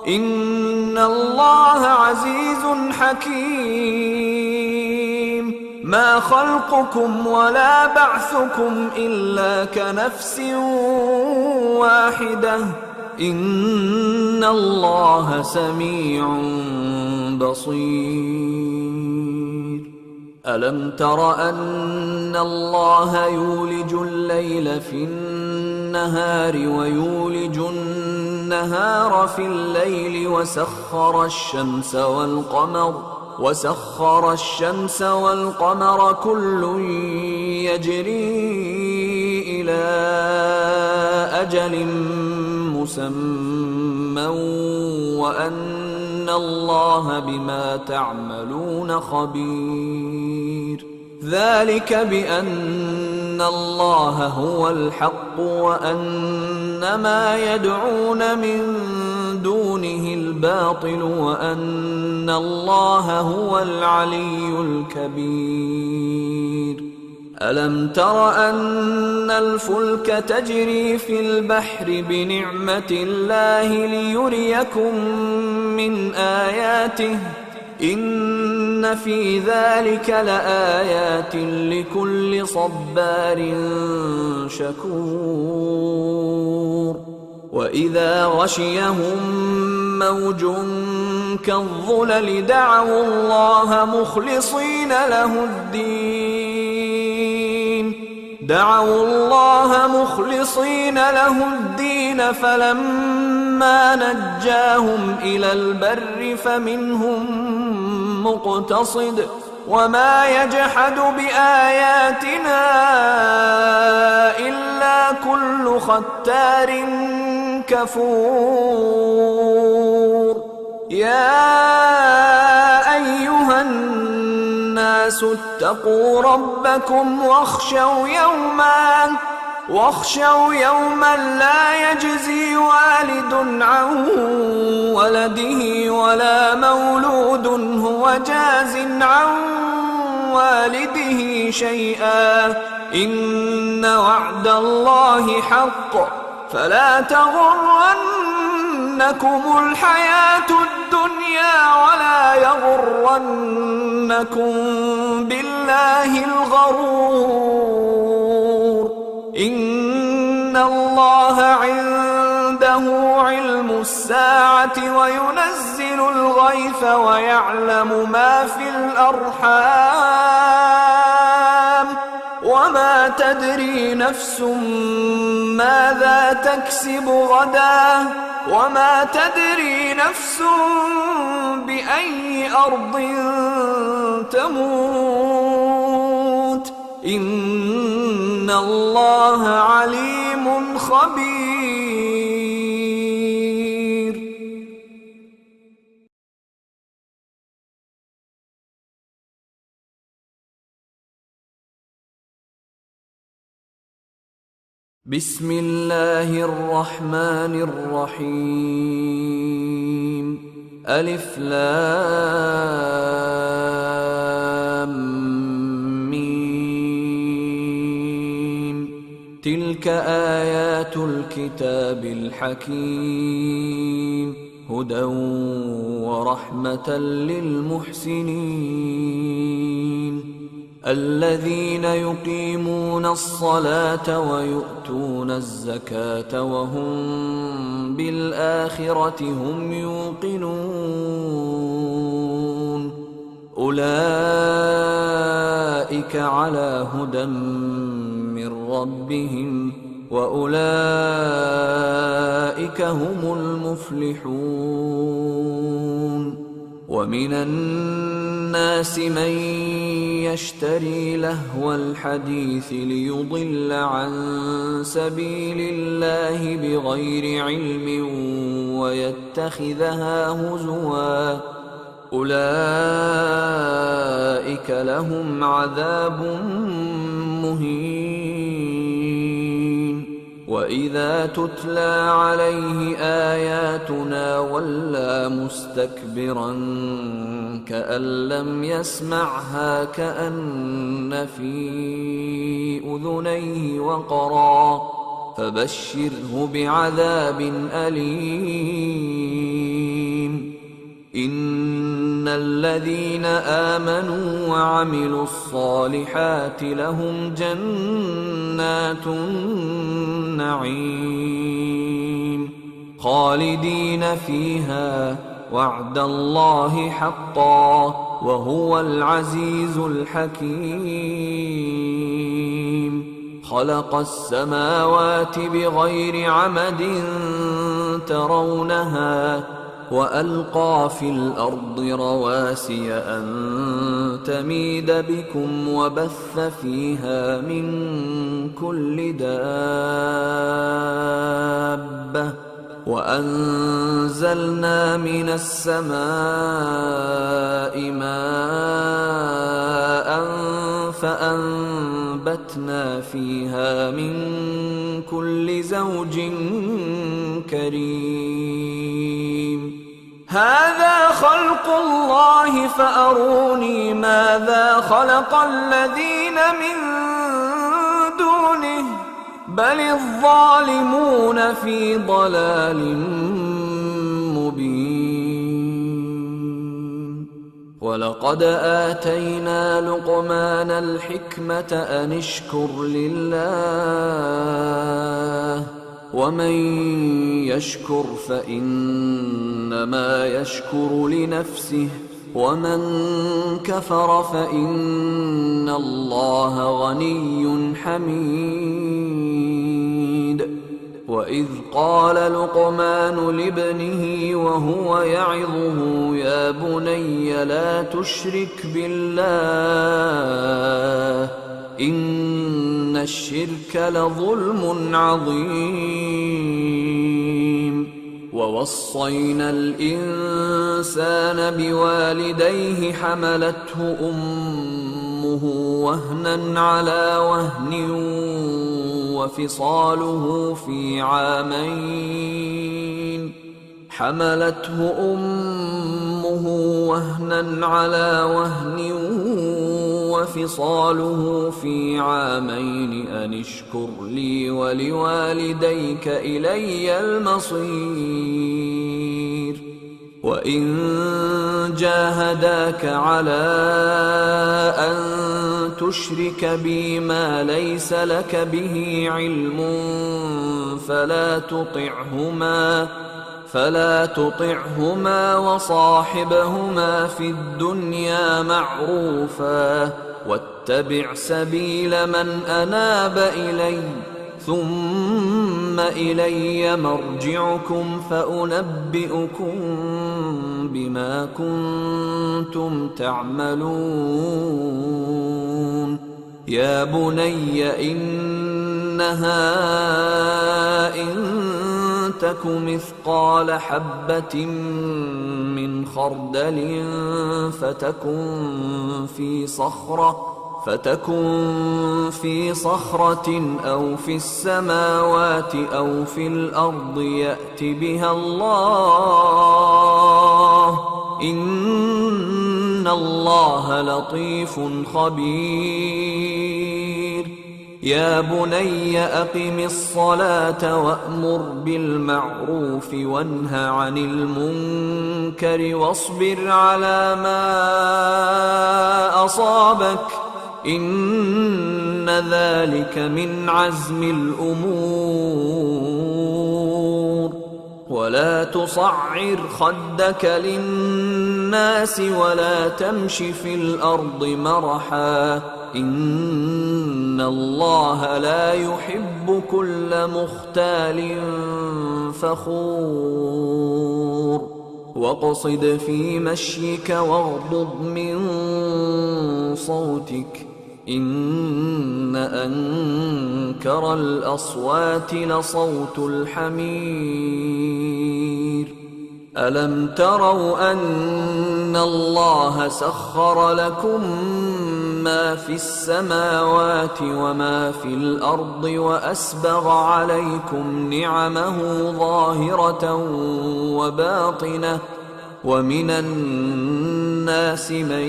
إن الله عزيز حكيم ما خلقكم ولا بعثكم إلا كنفس واحدة إن الله سميع بصير. ألم تر أن الله يولج الليل في النهار ويولج النهار في الليل وسخر الشمس والقمر كل يجري إلى أجل مسمى وأن الله بما تعملون خبير. ذلك بأن الله هو الحق وأن ما يدعون من دونه الباطل وأن الله هو العلي الكبير. ألم تر أن الفلك تجري في البحر بنعمة الله ليريكم من آياته إن في ذلك لآيات لكل صبار شكور. وإذا غشيهم موج كالظلل دعوا الله مخلصين له الدين فلما نجاهم إلى البر فمنهم مقتصد وما يجحد بآياتنا إلا كل ختار كفور. يا أيها الناس اتقوا ربكم واخشوا يوما لا يجزي والد عن ولده ولا مولود هو جاز عن والده شيئا إن وعد الله حق فلا تغرنكم الحياة الدنيا ولا يغرنكم بالله الغرور. إن الله عنده علم الساعة وينزل الغيث ويعلم ما في الأرحام وما تدري نفس ماذا تكسب غدا وما تدري نفس بأي أرض تموت إن الله عليم خبير. بسم الله الرحمن الرحيم. ألف لام ميم. تلك آيات الكتاب الحكيم هدى ورحمة للمحسنين الذين يقيمون الصلاة ويؤتون الزكاة وهم بالآخرة هم يوقنون أولئك على هدى من ربهم وأولئك هم المفلحون. ومن الناس من يشتري لهو الحديث ليضل عن سبيل الله بغير علم ويتخذها هزوا أولئك لهم عذاب مهين. وإذا تتلى عليه آياتنا ولى مستكبرا كأن لم يسمعها كأن في أذنيه وقرا فبشره بعذاب أليم. إن الذين آمنوا وعملوا الصالحات لهم جنات النعيم خالدين فيها وعد الله حقا وهو العزيز الحكيم. خلق السماوات بغير عمد ترونها وألقى في الأرض رواسي أن تميد بكم وبث فيها من كل دابة وأنزلنا من السماء ماء فأنبتنا فيها من كل زوج كريم. هذا خلق الله فأروني ماذا خلق الذين من دونه بل الظالمون في ضلال مبين. ولقد آتينا لقمان الحكمة أن اشكر لله ومن يشكر فإنما يشكر لنفسه ومن كفر فإن الله غني حميد. وإذ قال لقمان لابنه وهو يعظه يا بني لا تشرك بالله إن الشرك لظلم عظيم. ووصينا الإنسان بوالديه حملته أمه وهنا على وهن وفصاله في عامين وفصاله في عامين أن اشكر لي ولوالديك إلي المصير. وإن جاهداك على أن تشرك بي ما ليس لك به علم فلا تطعهما وصاحبهما في الدنيا معروفا واتبع سبيل من أناب إلي ثم إلي مرجعكم فأنبئكم بما كنتم تعملون. يا بني إنها إن تك مثقال حبة من خردل فتكن في صخرة أو في السماوات أو في الأرض يأت بها الله إن الله لطيف خبير. يا بني أقم الصلاة وأمر بالمعروف وانه عن المنكر واصبر على ما أصابك إن ذلك من عزم الأمور. ولا تصعر خدك للناس ولا تمش في الأرض مرحا إن الله لا يحب كل مختال فخور. واقصد في مشيك واغضض من صوتك إن أنكر الأصوات لصوت الحمير. ألم تروا أن الله سخر لكم ما في السماوات وما في الأرض وأسبغ عليكم نعمه ظاهرة وباطنة ومن الناس من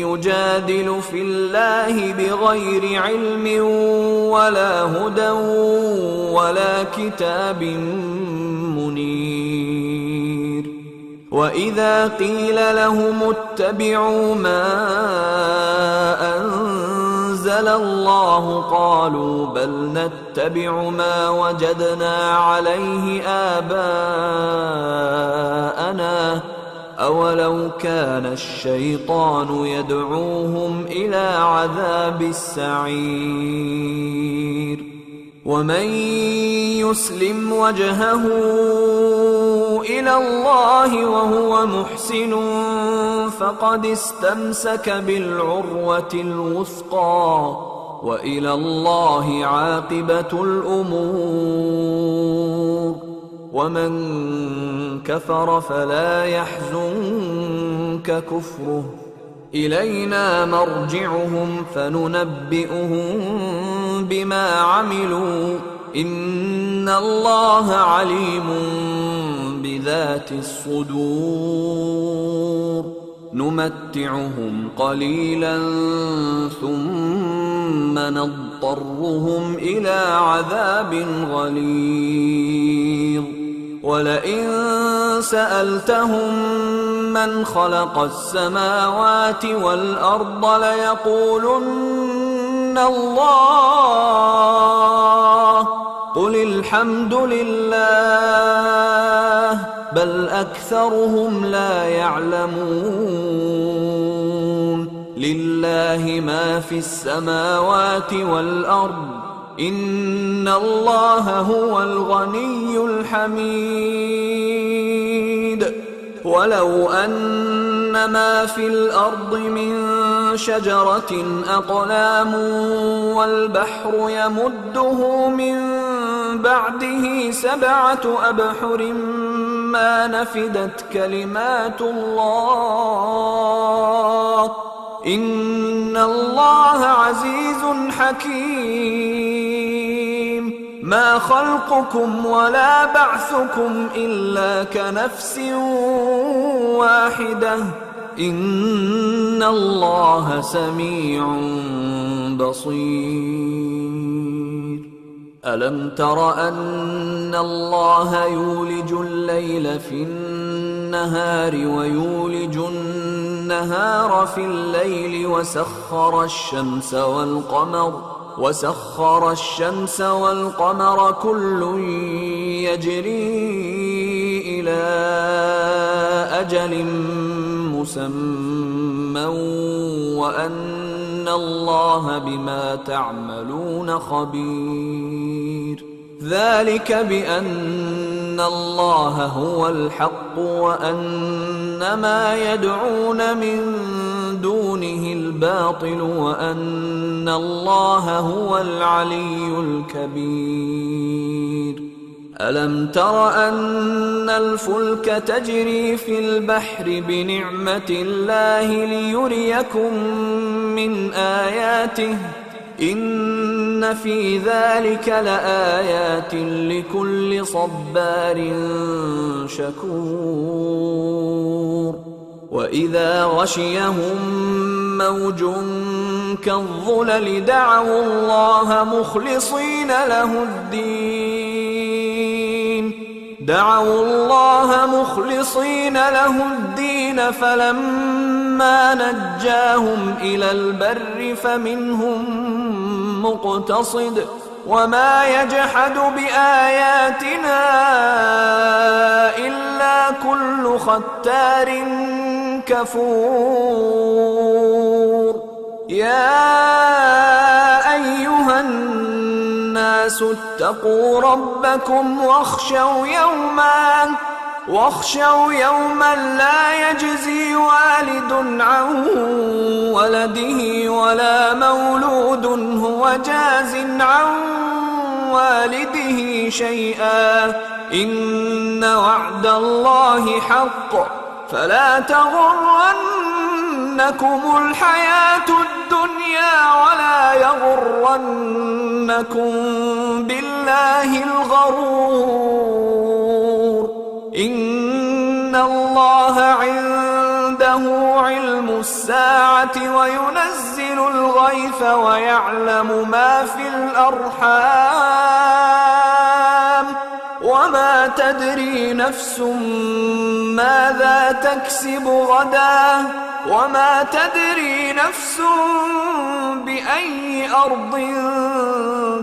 يجادل في الله بغير علم ولا هدى ولا كتاب منير. وإذا قيل لهم اتبعوا ما أنزل أنزل الله قالوا بل نتبع ما وجدنا عليه آباءنا أولو كان الشيطان يدعوهم إلى عذاب السعير ومن يسلم وجهه إلى الله وهو محسن فقد استمسك بالعروة الوثقى وإلى الله عاقبة الأمور ومن كفر فلا يحزنك كفره إلينا مرجعهم فننبئهم بما عملوا إن الله عليم بذات الصدور نمتعهم قليلا ثم نضطرهم إلى عذاب غليظ ولئن سألتهم من خلق السماوات والأرض ليقولن الله قل الحمد لله بل أكثرهم لا يعلمون لله ما في السماوات والأرض إن الله هو الغني الحميد ولو أن ما في الأرض من شجرة أقلام والبحر يمده من بعده 7 أبحر ما نفدت كلمات الله إن الله عزيز حكيم ما خلقكم ولا بعثكم إلا كنفس واحدة إن الله سميع بصير ألم تر أن الله يولج الليل في النهار ويولج النهار في الليل وسخر الشمس والقمر كل يجري إلى أجل مسمى وأن الله بما تعملون خبير ذلك بأن الله هو الحق وأن ما يدعون من دونه الباطل وأن الله هو العلي الكبير ألم تر أن الفلك تجري في البحر بنعمة الله ليريكم من آياته إن في ذلك لآيات لكل صبار شكور وإذا غشيهم موج كالظلل دعوا الله مخلصين له الدين فلما نجاهم إلى البر فمنهم مقتصد وما يجحد بآياتنا إلا كل ختار كفور يا أيها الناس اتقوا ربكم واخشوا يوما لا يجزي والد عن ولده ولا مولود هو جاز عن والده شيئا إن وعد الله حق فلا تغرنكم الحياة الدنيا ولا يغرنكم بالله الغرور إن الله عنده علم الساعة وينزل الغيث ويعلم ما في الأرحام وما تدري نفس ماذا تكسب غدا وما تدري نفس بأي أرض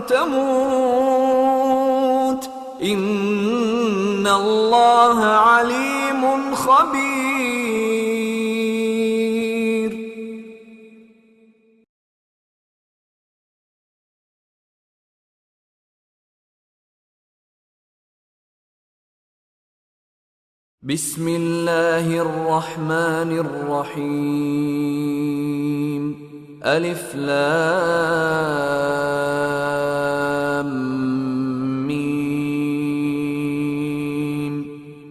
تموت إن الله عليم خبير. بسم الله الرحمن الرحيم. ألف لام ميم.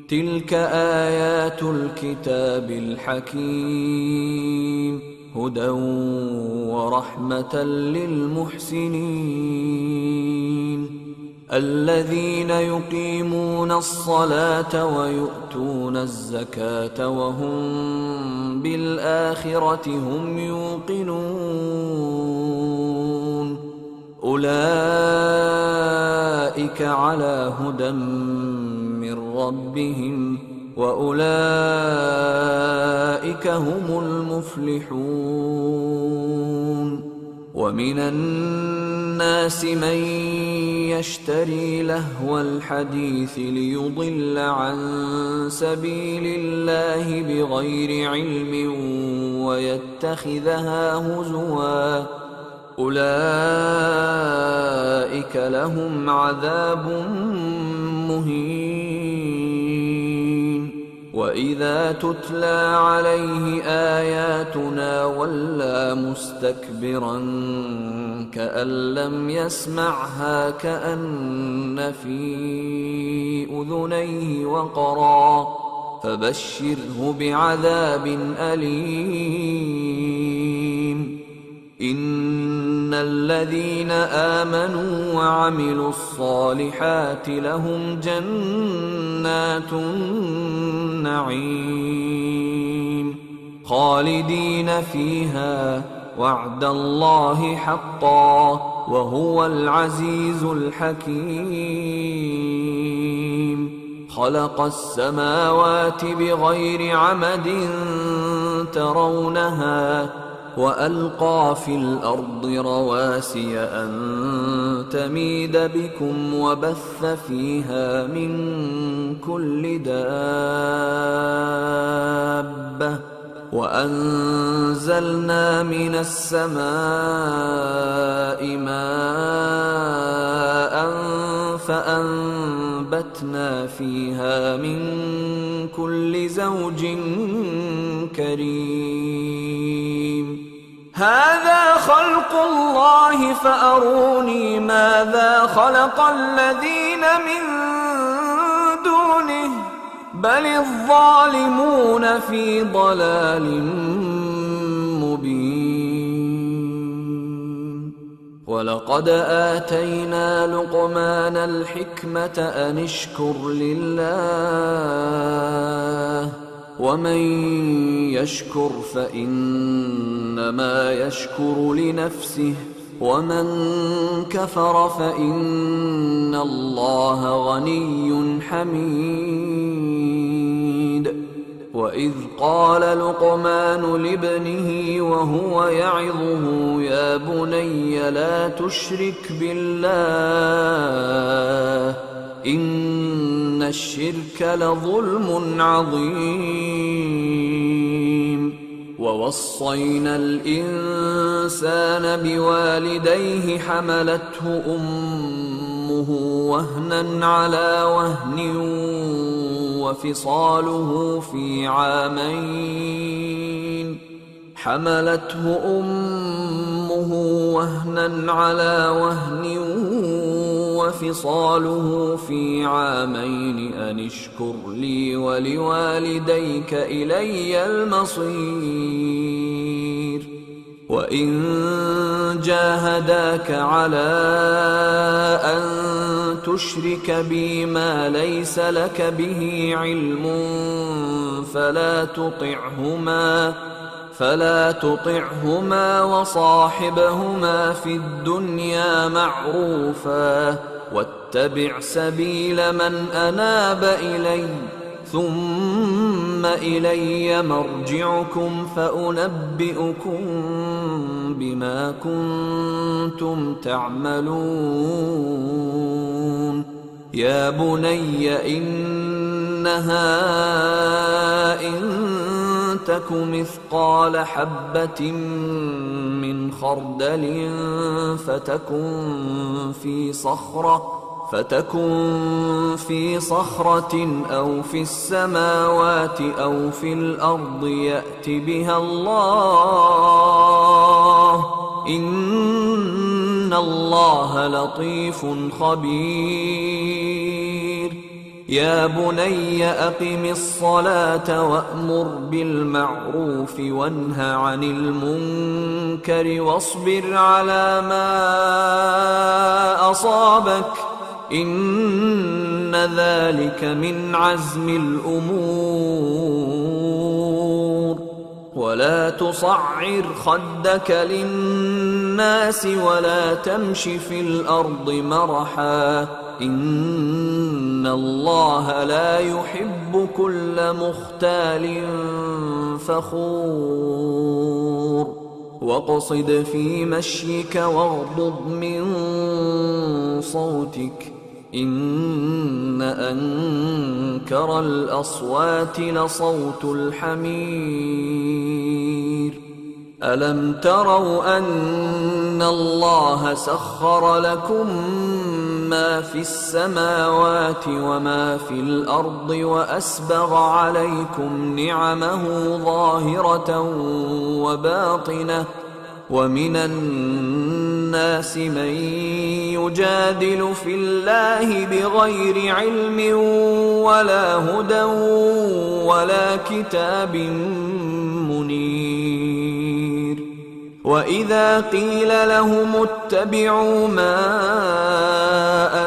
تلك آيات الكتاب الحكيم هدى ورحمة للمحسنين الذين يقيمون الصلاة ويؤتون الزكاة وهم بالآخرة هم يوقنون أولئك على هدى من ربهم وأولئك هم المفلحون. ومن الناس من يشتري لهو الحديث ليضل عن سبيل الله بغير علم ويتخذها هزوا أولئك لهم عذاب مهين. وإذا تتلى عليه آياتنا ولى مستكبرا كأن لم يسمعها كأن في أذنيه وقرا فبشره بعذاب أليم. إن الذين آمنوا وعملوا الصالحات لهم جنات النعيم خالدين فيها وعد الله حقا وهو العزيز الحكيم. خلق السماوات بغير عمد ترونها وألقى في الأرض رواسي أن تميد بكم وبث فيها من كل دابة وأنزلنا من السماء ماء فأنبتنا فيها من كل زوج كريم. هذا خلق الله فأروني ماذا خلق الذين من دونه بل الظالمون في ضلال مبين. ولقد آتينا لقمان الحكمة أن اشكر لله ومن يشكر فإنما يشكر لنفسه ومن كفر فإن الله غني حميد. وإذ قال لقمان لابنه وهو يعظه يا بني لا تشرك بالله إن الشرك لظلم عظيم. ووصينا الإنسان بوالديه حملته أمه وهنا على وهن وفصاله في عامين وفصاله في عامين أن اشكر لي ولوالديك إلي المصير. وإن جاهداك على أن تشرك بي ما ليس لك به علم فلا تطعهما وصاحبهما في الدنيا معروفا واتبع سبيل من أناب إلي ثم إلي مرجعكم فأنبئكم بما كنتم تعملون يا بني إنها إن تك مثقال حبة من خردل فتكن في صخرة أو في السماوات أو في الأرض يأت بها الله إن الله لطيف خبير يا بني أقم الصلاة وأمر بالمعروف وانه عن المنكر واصبر على ما أصابك إن ذلك من عزم الأمور ولا تصعر خدك للناس ولا تمش في الأرض مرحا إن الله لا يحب كل مختال فخور واقصد في مشيك واغضض من صوتك إن أنكر الأصوات لصوت الحمير ألم تروا أن الله سخر لكم ما في السماوات وما في الأرض وأسبغ عليكم نعمه ظاهرة وباطنة ومن الناس من يجادل في الله بغير علم ولا هدى ولا كتاب منير وإذا قيل لهم اتبعوا ما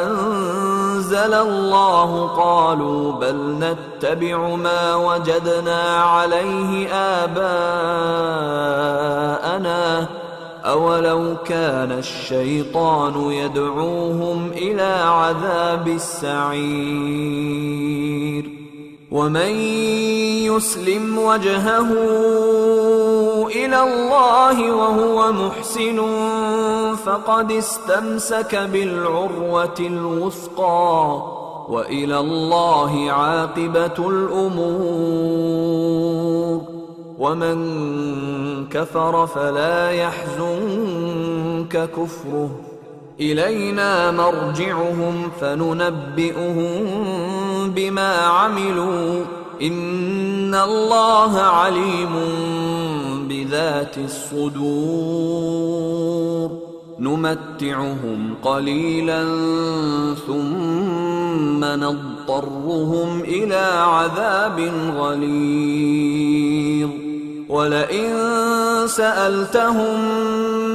أنزل الله قالوا بل نتبع ما وجدنا عليه آباءنا أولو كان الشيطان يدعوهم إلى عذاب السعير ومن يسلم وجهه إلى الله وهو محسن فقد استمسك بالعروة الوثقى وإلى الله عاقبة الأمور ومن كفر فلا يحزنك كفره إلينا مرجعهم فننبئهم بما عملوا إن الله عليم بذات الصدور نمتعهم قليلا ثم نضطرهم إلى عذاب غليظ ولئن سألتهم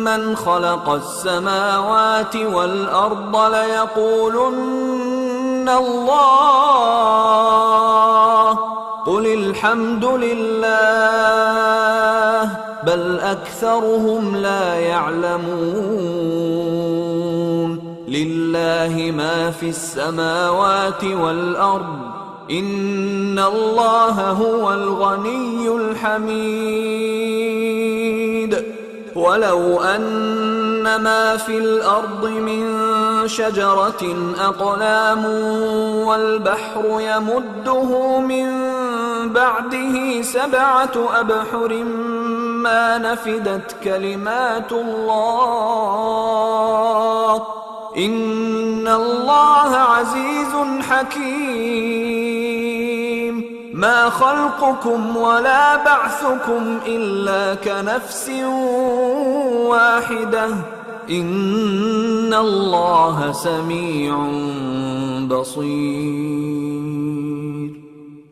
من خلق السماوات والأرض ليقولن الله قل الحمد لله بل أكثرهم لا يعلمون لله ما في السماوات والأرض إن الله هو الغني الحميد ولو أن ما في الأرض من شجرة أقلام والبحر يمده من بعده 7 أبحر ما نفدت كلمات الله إن الله عزيز حكيم ما خلقكم ولا بعثكم إلا كنفس واحدة إن الله سميع بصير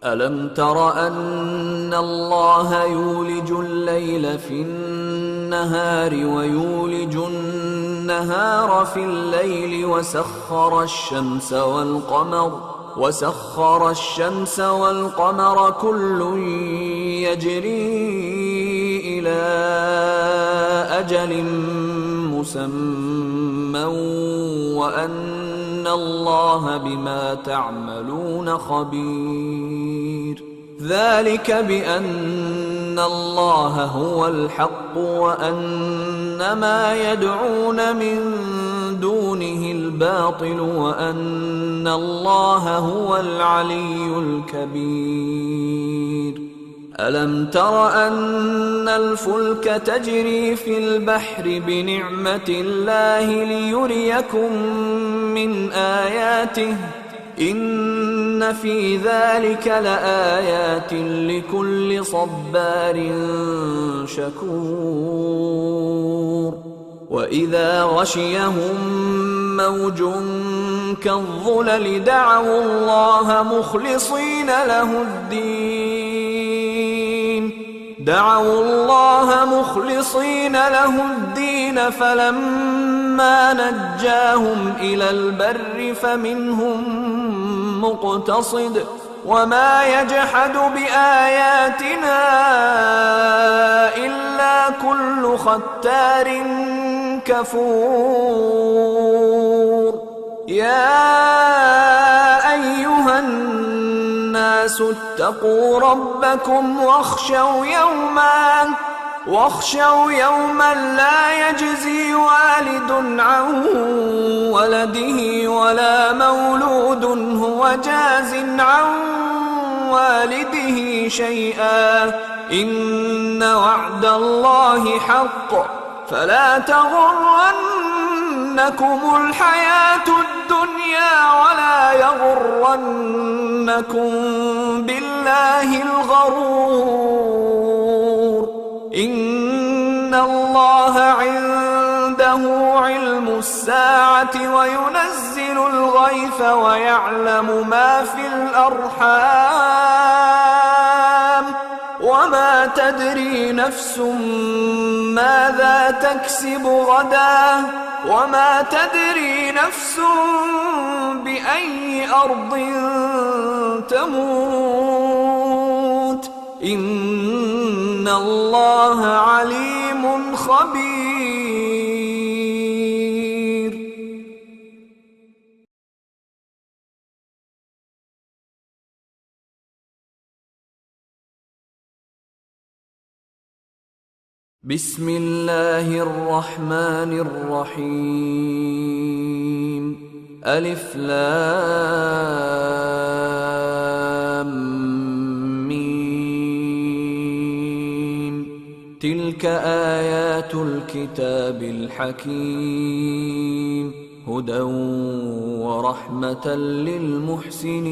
ألم تر أن الله يولج الليل في النهار ويولج النهار في الليل وسخر الشمس والقمر كل يجري إلى أجل مسمى وأن الله بما تعملون خبير. ذلك بأن الله هو الحق وأن ما يدعون من دونه الباطل وأن الله هو العلي الكبير. ألم تر أن الفلك تجري في البحر بنعمة الله ليريكم من آياته إن في ذلك لآيات لكل صبار شكور. وإذا غشيهم موج كالظلل دعوا الله مخلصين له الدين فلما نجاهم إلى البر فمنهم مقتصد وما يجحد بآياتنا إلا كل ختار كفور. يا أيها الناس اتقوا ربكم واخشوا يوما لا يجزي والد عن ولده ولا مولود هو جاز عن والده شيئا إن وعد الله حق فلا تغرنكم الحياة الدنيا ولا يغرنكم بالله الغرور. إن الله عنده علم الساعة وينزل الغيث ويعلم ما في الأرحام وما تدري نفس ماذا تكسب غدا وما تدري نفس بأي أرض تموت إن الله عليم خبير. بسم الله الرحمن الرحيم. ألف لام ميم. تلك آيات الكتاب الحكيم هدى ورحمة للمحسنين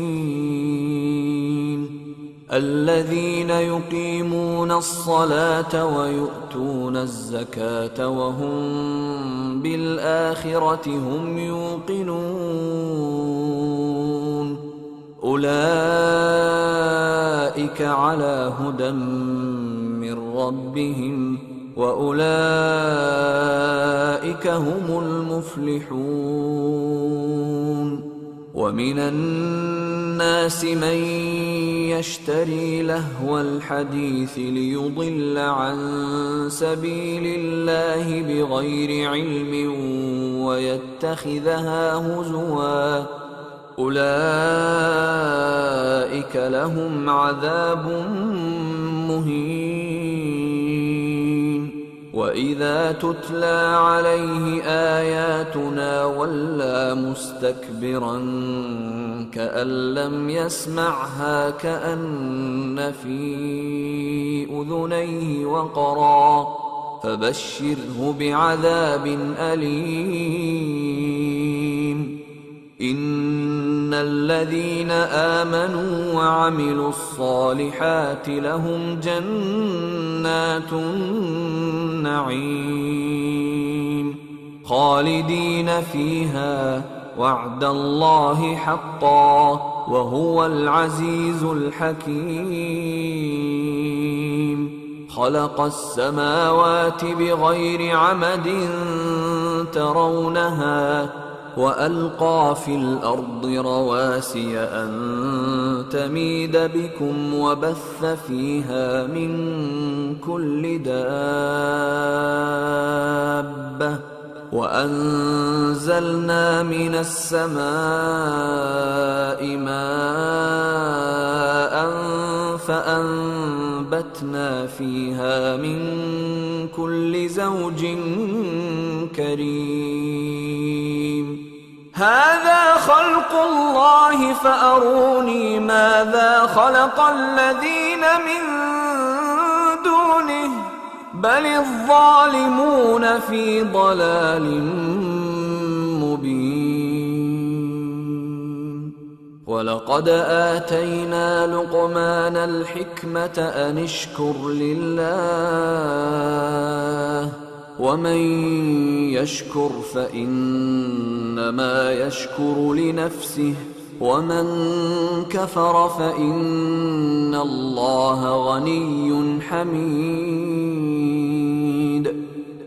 الذين يقيمون الصلاة ويؤتون الزكاة وهم بالآخرة هم يوقنون أولئك على هدى من ربهم وأولئك هم المفلحون. ومن الناس من يشتري لهو الحديث ليضل عن سبيل الله بغير علم ويتخذها هزوا أولئك لهم عذاب مهين. وإذا تتلى عليه آياتنا ولى مستكبرا كأن لم يسمعها كأن في أذنيه وقرا فبشره بعذاب أليم. إن الذين آمنوا وعملوا الصالحات لهم جنات النعيم خالدين فيها وعد الله حقا وهو العزيز الحكيم. خلق السماوات بغير عمد ترونها وألقى في الأرض رواسي أن تميد بكم وبث فيها من كل دابة وأنزلنا من السماء ماء فأنبتنا فيها من كل زوج كريم هذا خلق الله فأروني ماذا خلق الذين من دونه بل الظالمون في ضلال مبين ولقد آتينا لقمان الحكمة أن اشكر لله ومن يشكر فإنما يشكر لنفسه ومن كفر فإن الله غني حميد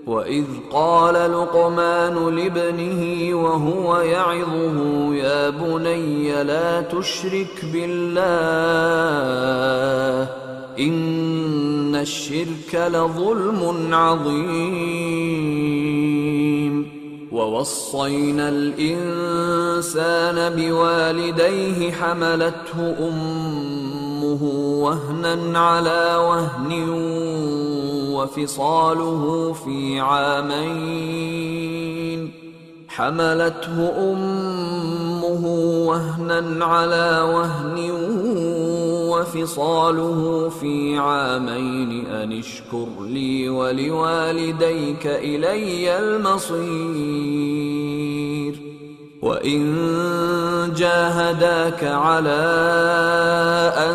وإذ قال لقمان لابنه وهو يعظه يا بني لا تشرك بالله إن الشرك لظلم عظيم ووصينا الإنسان بوالديه حملته أمه وهنا على وهن وفصاله في عامين وفصاله في عامين أن اشكر لي ولوالديك إلي المصير وإن جاهداك على أن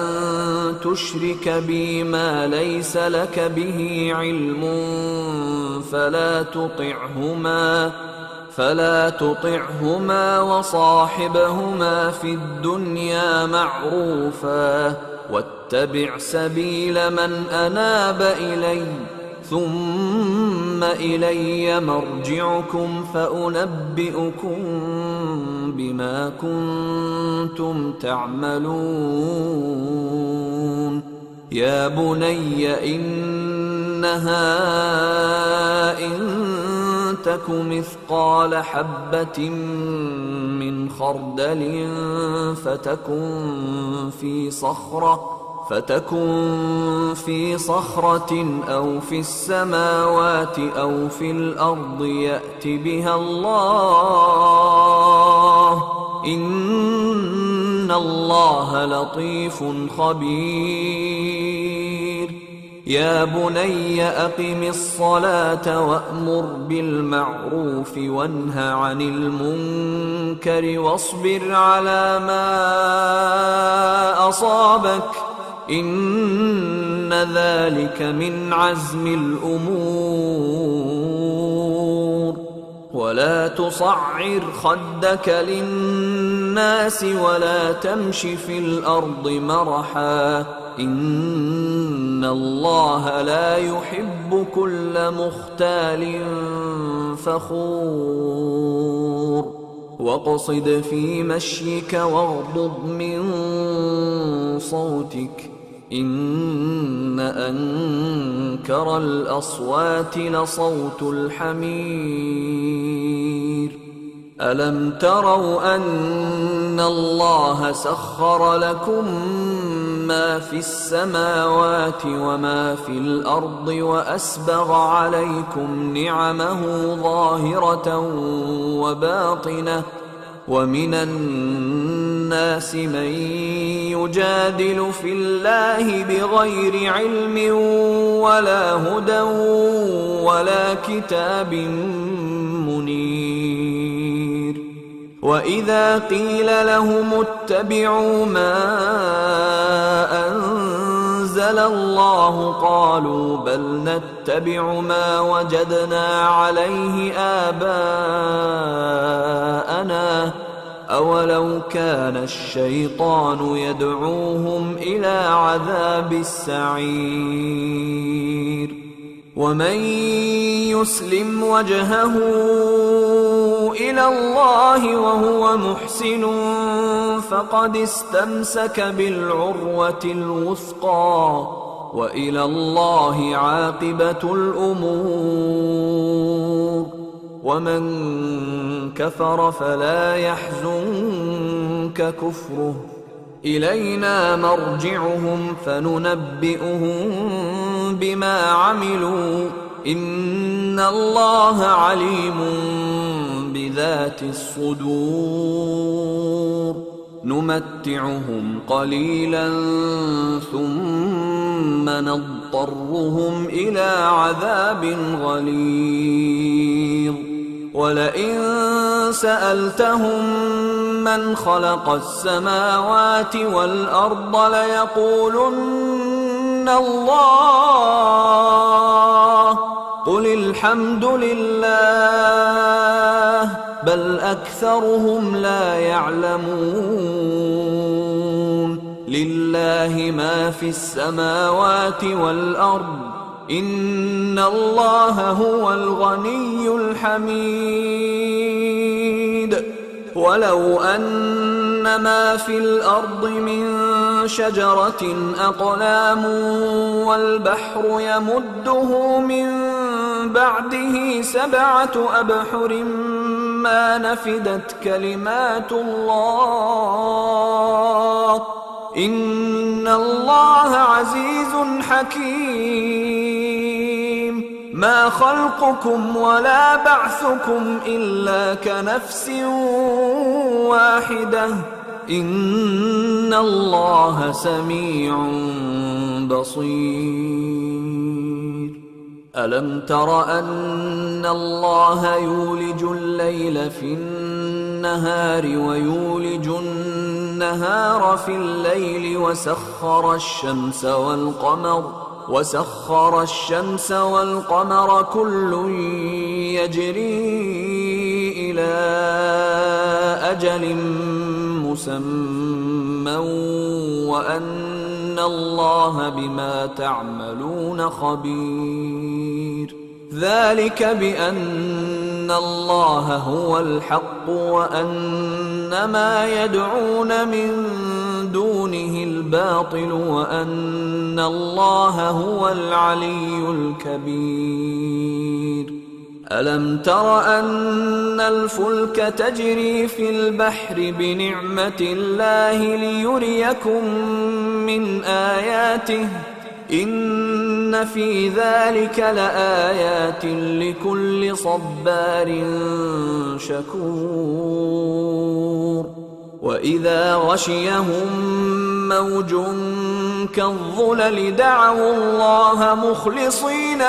تشرك بي ما ليس لك به علم فلا تطعهما وصاحبهما في الدنيا معروفا واتبع سبيل من أناب إلي ثم إلي مرجعكم فأنبئكم بما كنتم تعملون يا بني إنها إن تك مثقال حبة من خردل فتكن في صخرة أو في السماوات أو في الأرض يأت بها الله إن الله لطيف خبير يا بني أقم الصلاة وأمر بالمعروف وانه عن المنكر واصبر على ما أصابك إن ذلك من عزم الأمور ولا تصعر خدك للناس ولا تمش في الأرض مرحا إن الله لا يحب كل مختال فخور واقصد في مشيك واغضض من صوتك إن أنكر الأصوات لصوت الحمير ألم تروا أن الله سخر لكم ما في السماوات وما في الأرض وأسبغ عليكم نعمه ظاهرة وباطنة ومن الناس من يجادل في الله بغير علم ولا هدى ولا كتاب منير وإذا قيل لهم اتبعوا ما أنزل الله قالوا بل نتبع ما وجدنا عليه آباءنا أولو كان الشيطان يدعوهم إلى عذاب السعير ومن يسلم وجهه إلى الله وهو محسن فقد استمسك بالعروة الوثقى وإلى الله عاقبة الأمور ومن كفر فلا يحزنك كفره إلينا مرجعهم فننبئهم بما عملوا إن الله عليم بذات الصدور نمتعهم قليلا ثم نضطرهم إلى عذاب غليظ ولئن سألتهم من خلق السماوات والأرض ليقولن الله قل الحمد لله بل أكثرهم لا يعلمون لله ما في السماوات والأرض إن الله هو الغني الحميد ولو أن ما في الأرض من شجرة أقلام والبحر يمده من بعده 7 أبحر ما نفدت كلمات الله إن الله عزيز حكيم ما خلقكم ولا بعثكم إلا كنفس واحدة إن الله سميع بصير ألم تر أن الله يولج الليل في النهار ويولج النهار في الليل وسخر الشمس والقمر كل يجري إلى أجل مسمى وأن الله بما تعملون خبير ذلك بأن الله هو الحق وأن ما يدعون من دونه الباطل وأن الله هو العلي الكبير ألم تر أن الفلك تجري في البحر بنعمة الله ليريكم من آياته إن في ذلك لآيات لكل صبار شكور وإذا غشيهم موج كالظلل دعوا الله مخلصين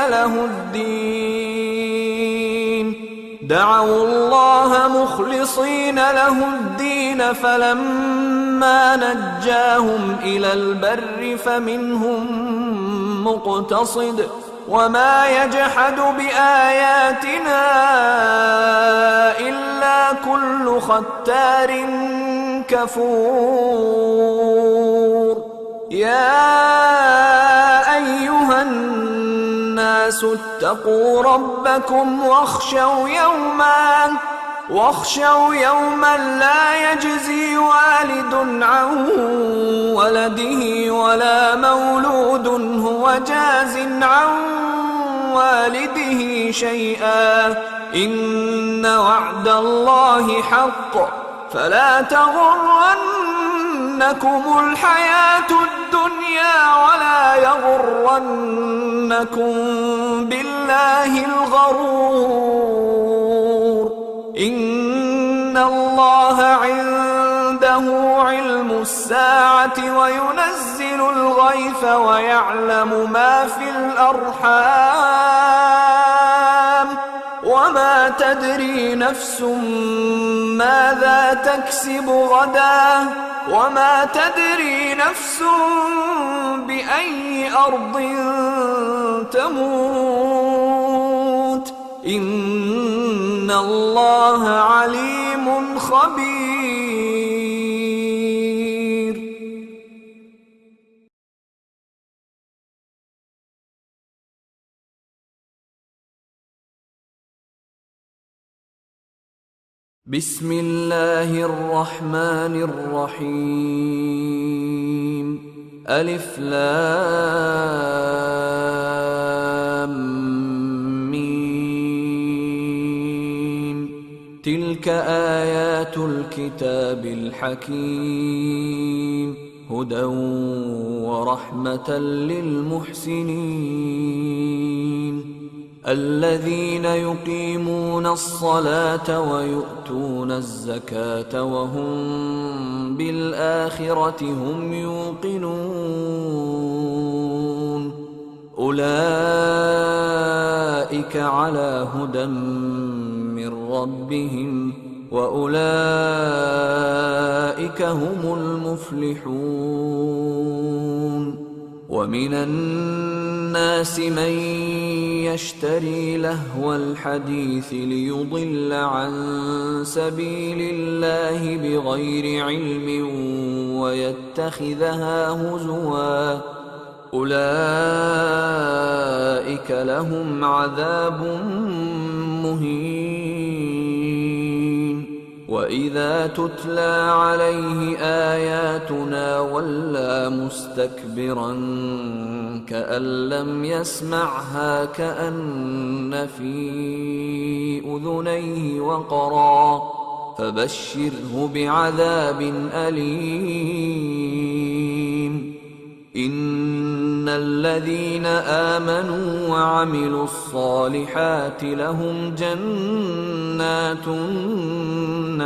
له الدين فلما نجاهم إلى البر فمنهم مقتصد وما يجحد بآياتنا إلا كل ختار كفور يا أيها الناس اتقوا ربكم واخشوا يوما لا يجزي والد عن ولده ولا مولود هو جاز عن والده شيئا إن وعد الله حق فلا تغرنكم الحياة الدنيا ولا يغرنكم بالله الغرور إن الله عنده علم الساعة وينزل الغيث ويعلم ما في الأرحام وما تدري نفس ماذا تكسب غدا وما تدري نفس بأي أرض تموت إن الله عليم خبير بسم الله الرحمن الرحيم ألف لام ميم تلك آيات الكتاب الحكيم هدى ورحمة للمحسنين الذين يقيمون الصلاة ويؤتون الزكاة وهم بالآخرة هم يوقنون أولئك على هدى من ربهم وأولئك هم المفلحون ومن الناس من يشتري لهو الحديث ليضل عن سبيل الله بغير علم ويتخذها هزوا أولئك لهم عذاب مهين وإذا تتلى عليه آياتنا ولى مستكبرا كأن لم يسمعها كأن في أذنيه وقرا فبشره بعذاب أليم إن الذين آمنوا وعملوا الصالحات لهم جنات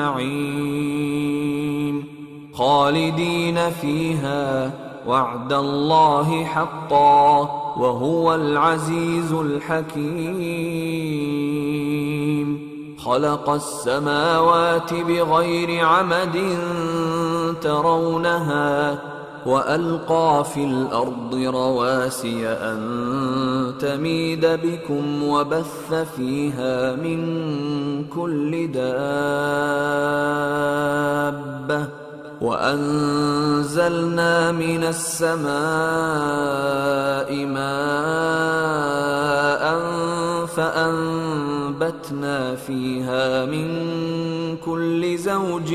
النعيم خالدين فيها وعد الله حقا وهو العزيز الحكيم خلق السماوات بغير عمد ترونها وألقى في الأرض رواسي أن تميد بكم وبث فيها من كل دابة وأنزلنا من السماء ماء فأنبتنا فيها من كل زوج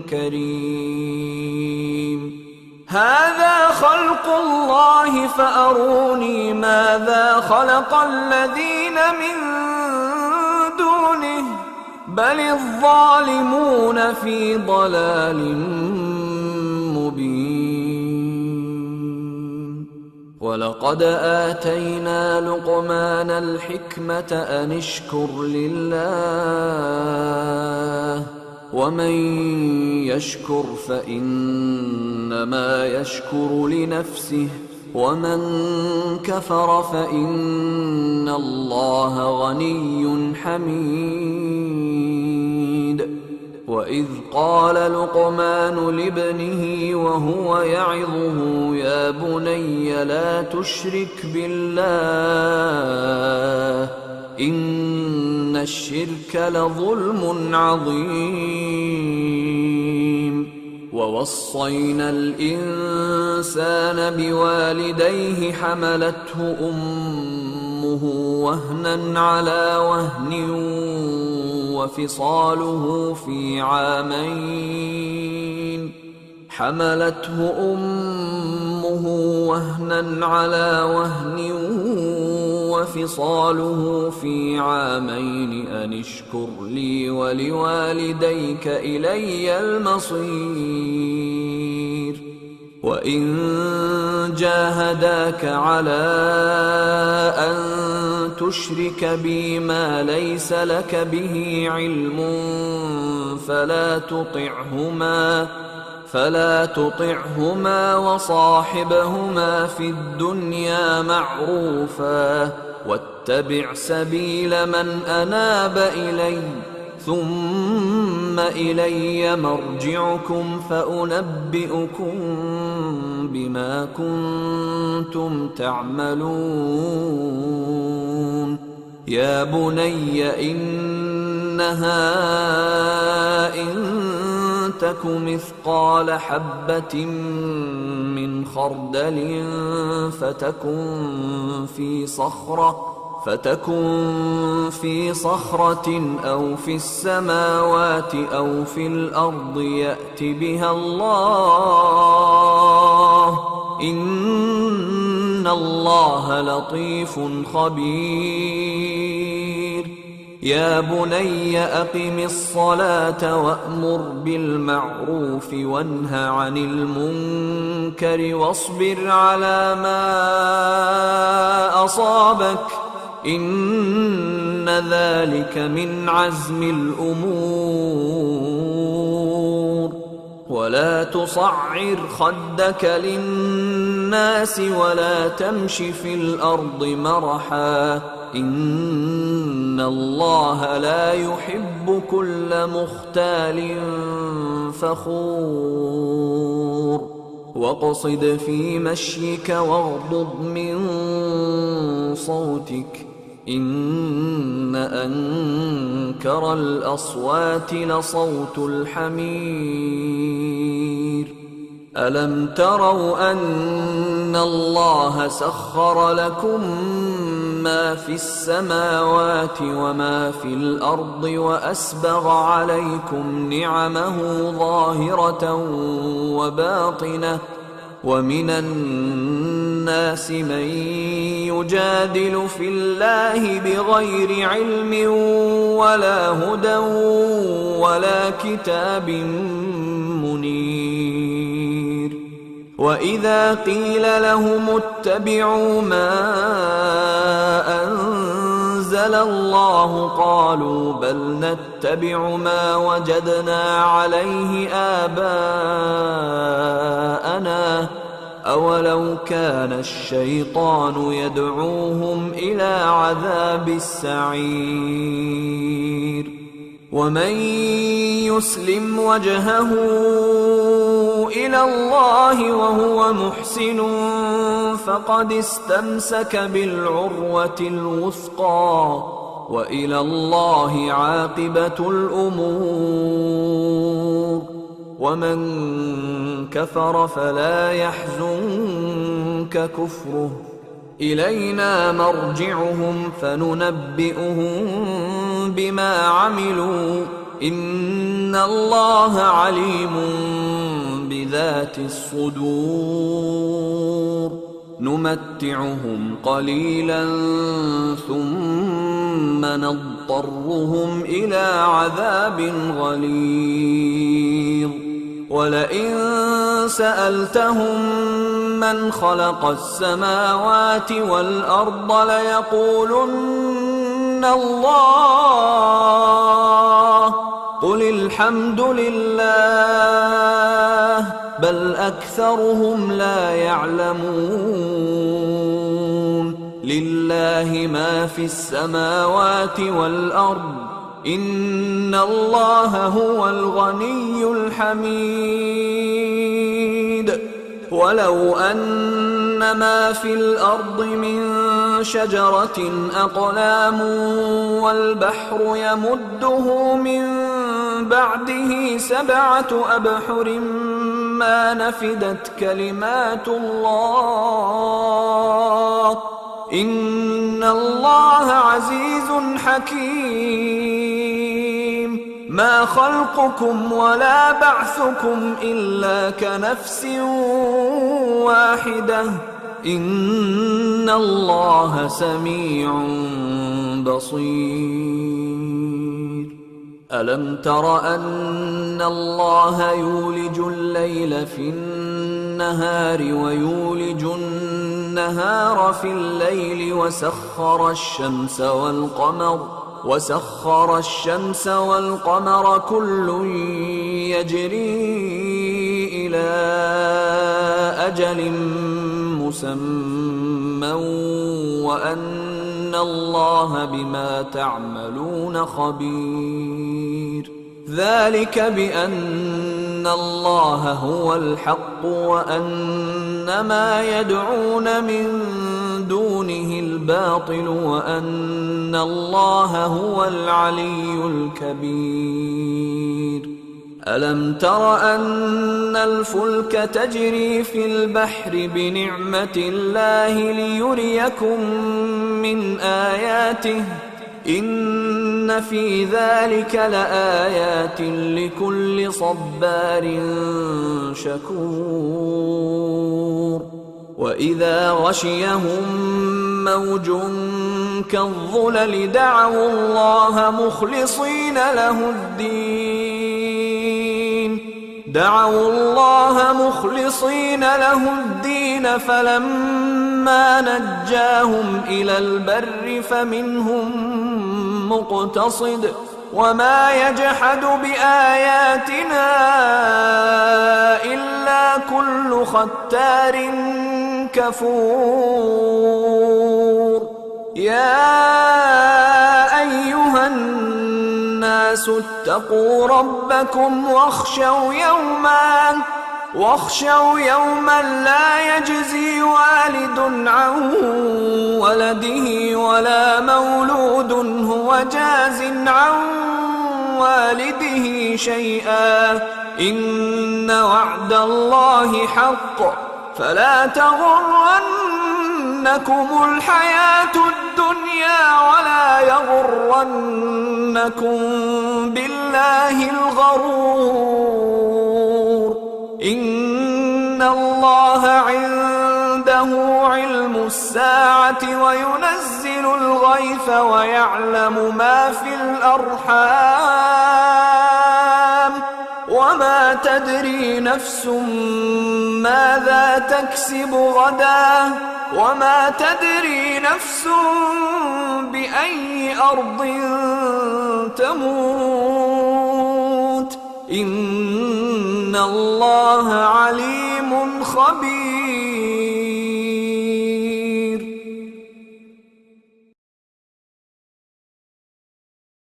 كريم هذا خلق الله فأروني ماذا خلق الذين من دونه بل الظالمون في ضلال مبين ولقد آتينا لقمان الحكمة أن اشكر لله ومن يشكر فإنما يشكر لنفسه ومن كفر فإن الله غني حميد وإذ قال لقمان لابنه وهو يعظه يا بني لا تشرك بالله إن الشرك لظلم عظيم ووصينا الإنسان بوالديه حملته أمه وهنا على وهن وفصاله في عامين وفصاله في عامين أن اشكر لي ولوالديك إلي المصير وإن جاهداك على أن تشرك بي ما ليس لك به علم فلا تطعهما وصاحبهما في الدنيا معروفا واتبع سبيل من أناب إلي ثم إلي مرجعكم فأنبئكم بما كنتم تعملون يا بني إنها إن تك مثقال حبة من خردل فتكن في صخرة أو في السماوات أو في الأرض يأت بها الله إن الله لطيف خبير يا بني أقم الصلاة وأمر بالمعروف وانه عن المنكر واصبر على ما أصابك إن ذلك من عزم الأمور ولا تصعر خدك للناس ولا تمش في الأرض مرحا إن الله لا يحب كل مختال فخور واقصد في مشيك واغضض من صوتك إن أنكر الأصوات لصوت الحمير ألم تروا أن الله سخر لكم ما في السماوات وما في الأرض وأسبغ عليكم نعمه ظاهرة وباطنة ومن الناس من يجادل في الله بغير علم ولا هدى ولا كتاب منير وإذا قيل لهم اتبعوا ما أنزل الله قالوا بل نتبع ما وجدنا عليه آباءنا أولو كان الشيطان يدعوهم إلى عذاب السعير ومن يسلم وجهه إلى الله وهو محسن فقد استمسك بالعروة الوثقى وإلى الله عاقبة الأمور ومن كفر فلا يحزنك كفره إلينا مرجعهم فننبئهم بما عملوا إن الله عليم بذات الصدور نمتعهم قليلا ثم نضطرهم إلى عذاب غليظ ولئن سألتهم من خلق السماوات والأرض ليقولن الله قل الحمد لله بل أكثرهم لا يعلمون لله ما في السماوات والأرض إن الله هو الغني الحميد ولو أن ما في الأرض من شجرة أقلام والبحر يمده من بعده 7 أبحر ما نفدت كلمات الله إن الله عزيز حكيم ما خلقكم ولا بعثكم إلا كنفس واحدة إن الله سميع بصير ألم تر أن الله يولج الليل في النهار ويولج النهار في الليل وسخر الشمس والقمر كل يجري إلى أجل مسمى وأن الله بما تعملون خبير ذلك بأن الله هو الحق وأن ما يدعون من دونه الباطل وأن الله هو العلي الكبير ألم تر أن الفلك تجري في البحر بنعمة الله ليريكم من آياته إن في ذلك لآيات لكل صبار شكور وإذا غشيهم موج كالظلل دعوا الله مخلصين له الدين فلما نجاهم إلى البر فمنهم مقتصد وما يجحد بآياتنا إلا كل ختار كفور. يا أيها الناس اتقوا ربكم واخشوا يوما لا يجزي والد عن ولده ولا مولود هو جاز عن والده شيئا إن وعد الله حق فلا تغرنكم الحياة الدنيا ولا يغرنكم بالله الغرور. إن الله عنده علم الساعة وينزل الغيث ويعلم ما في الأرحام وما تدري نفس ماذا تكسب غدا وما تدري نفس بأي أرض تموت إن الله عليم خبير.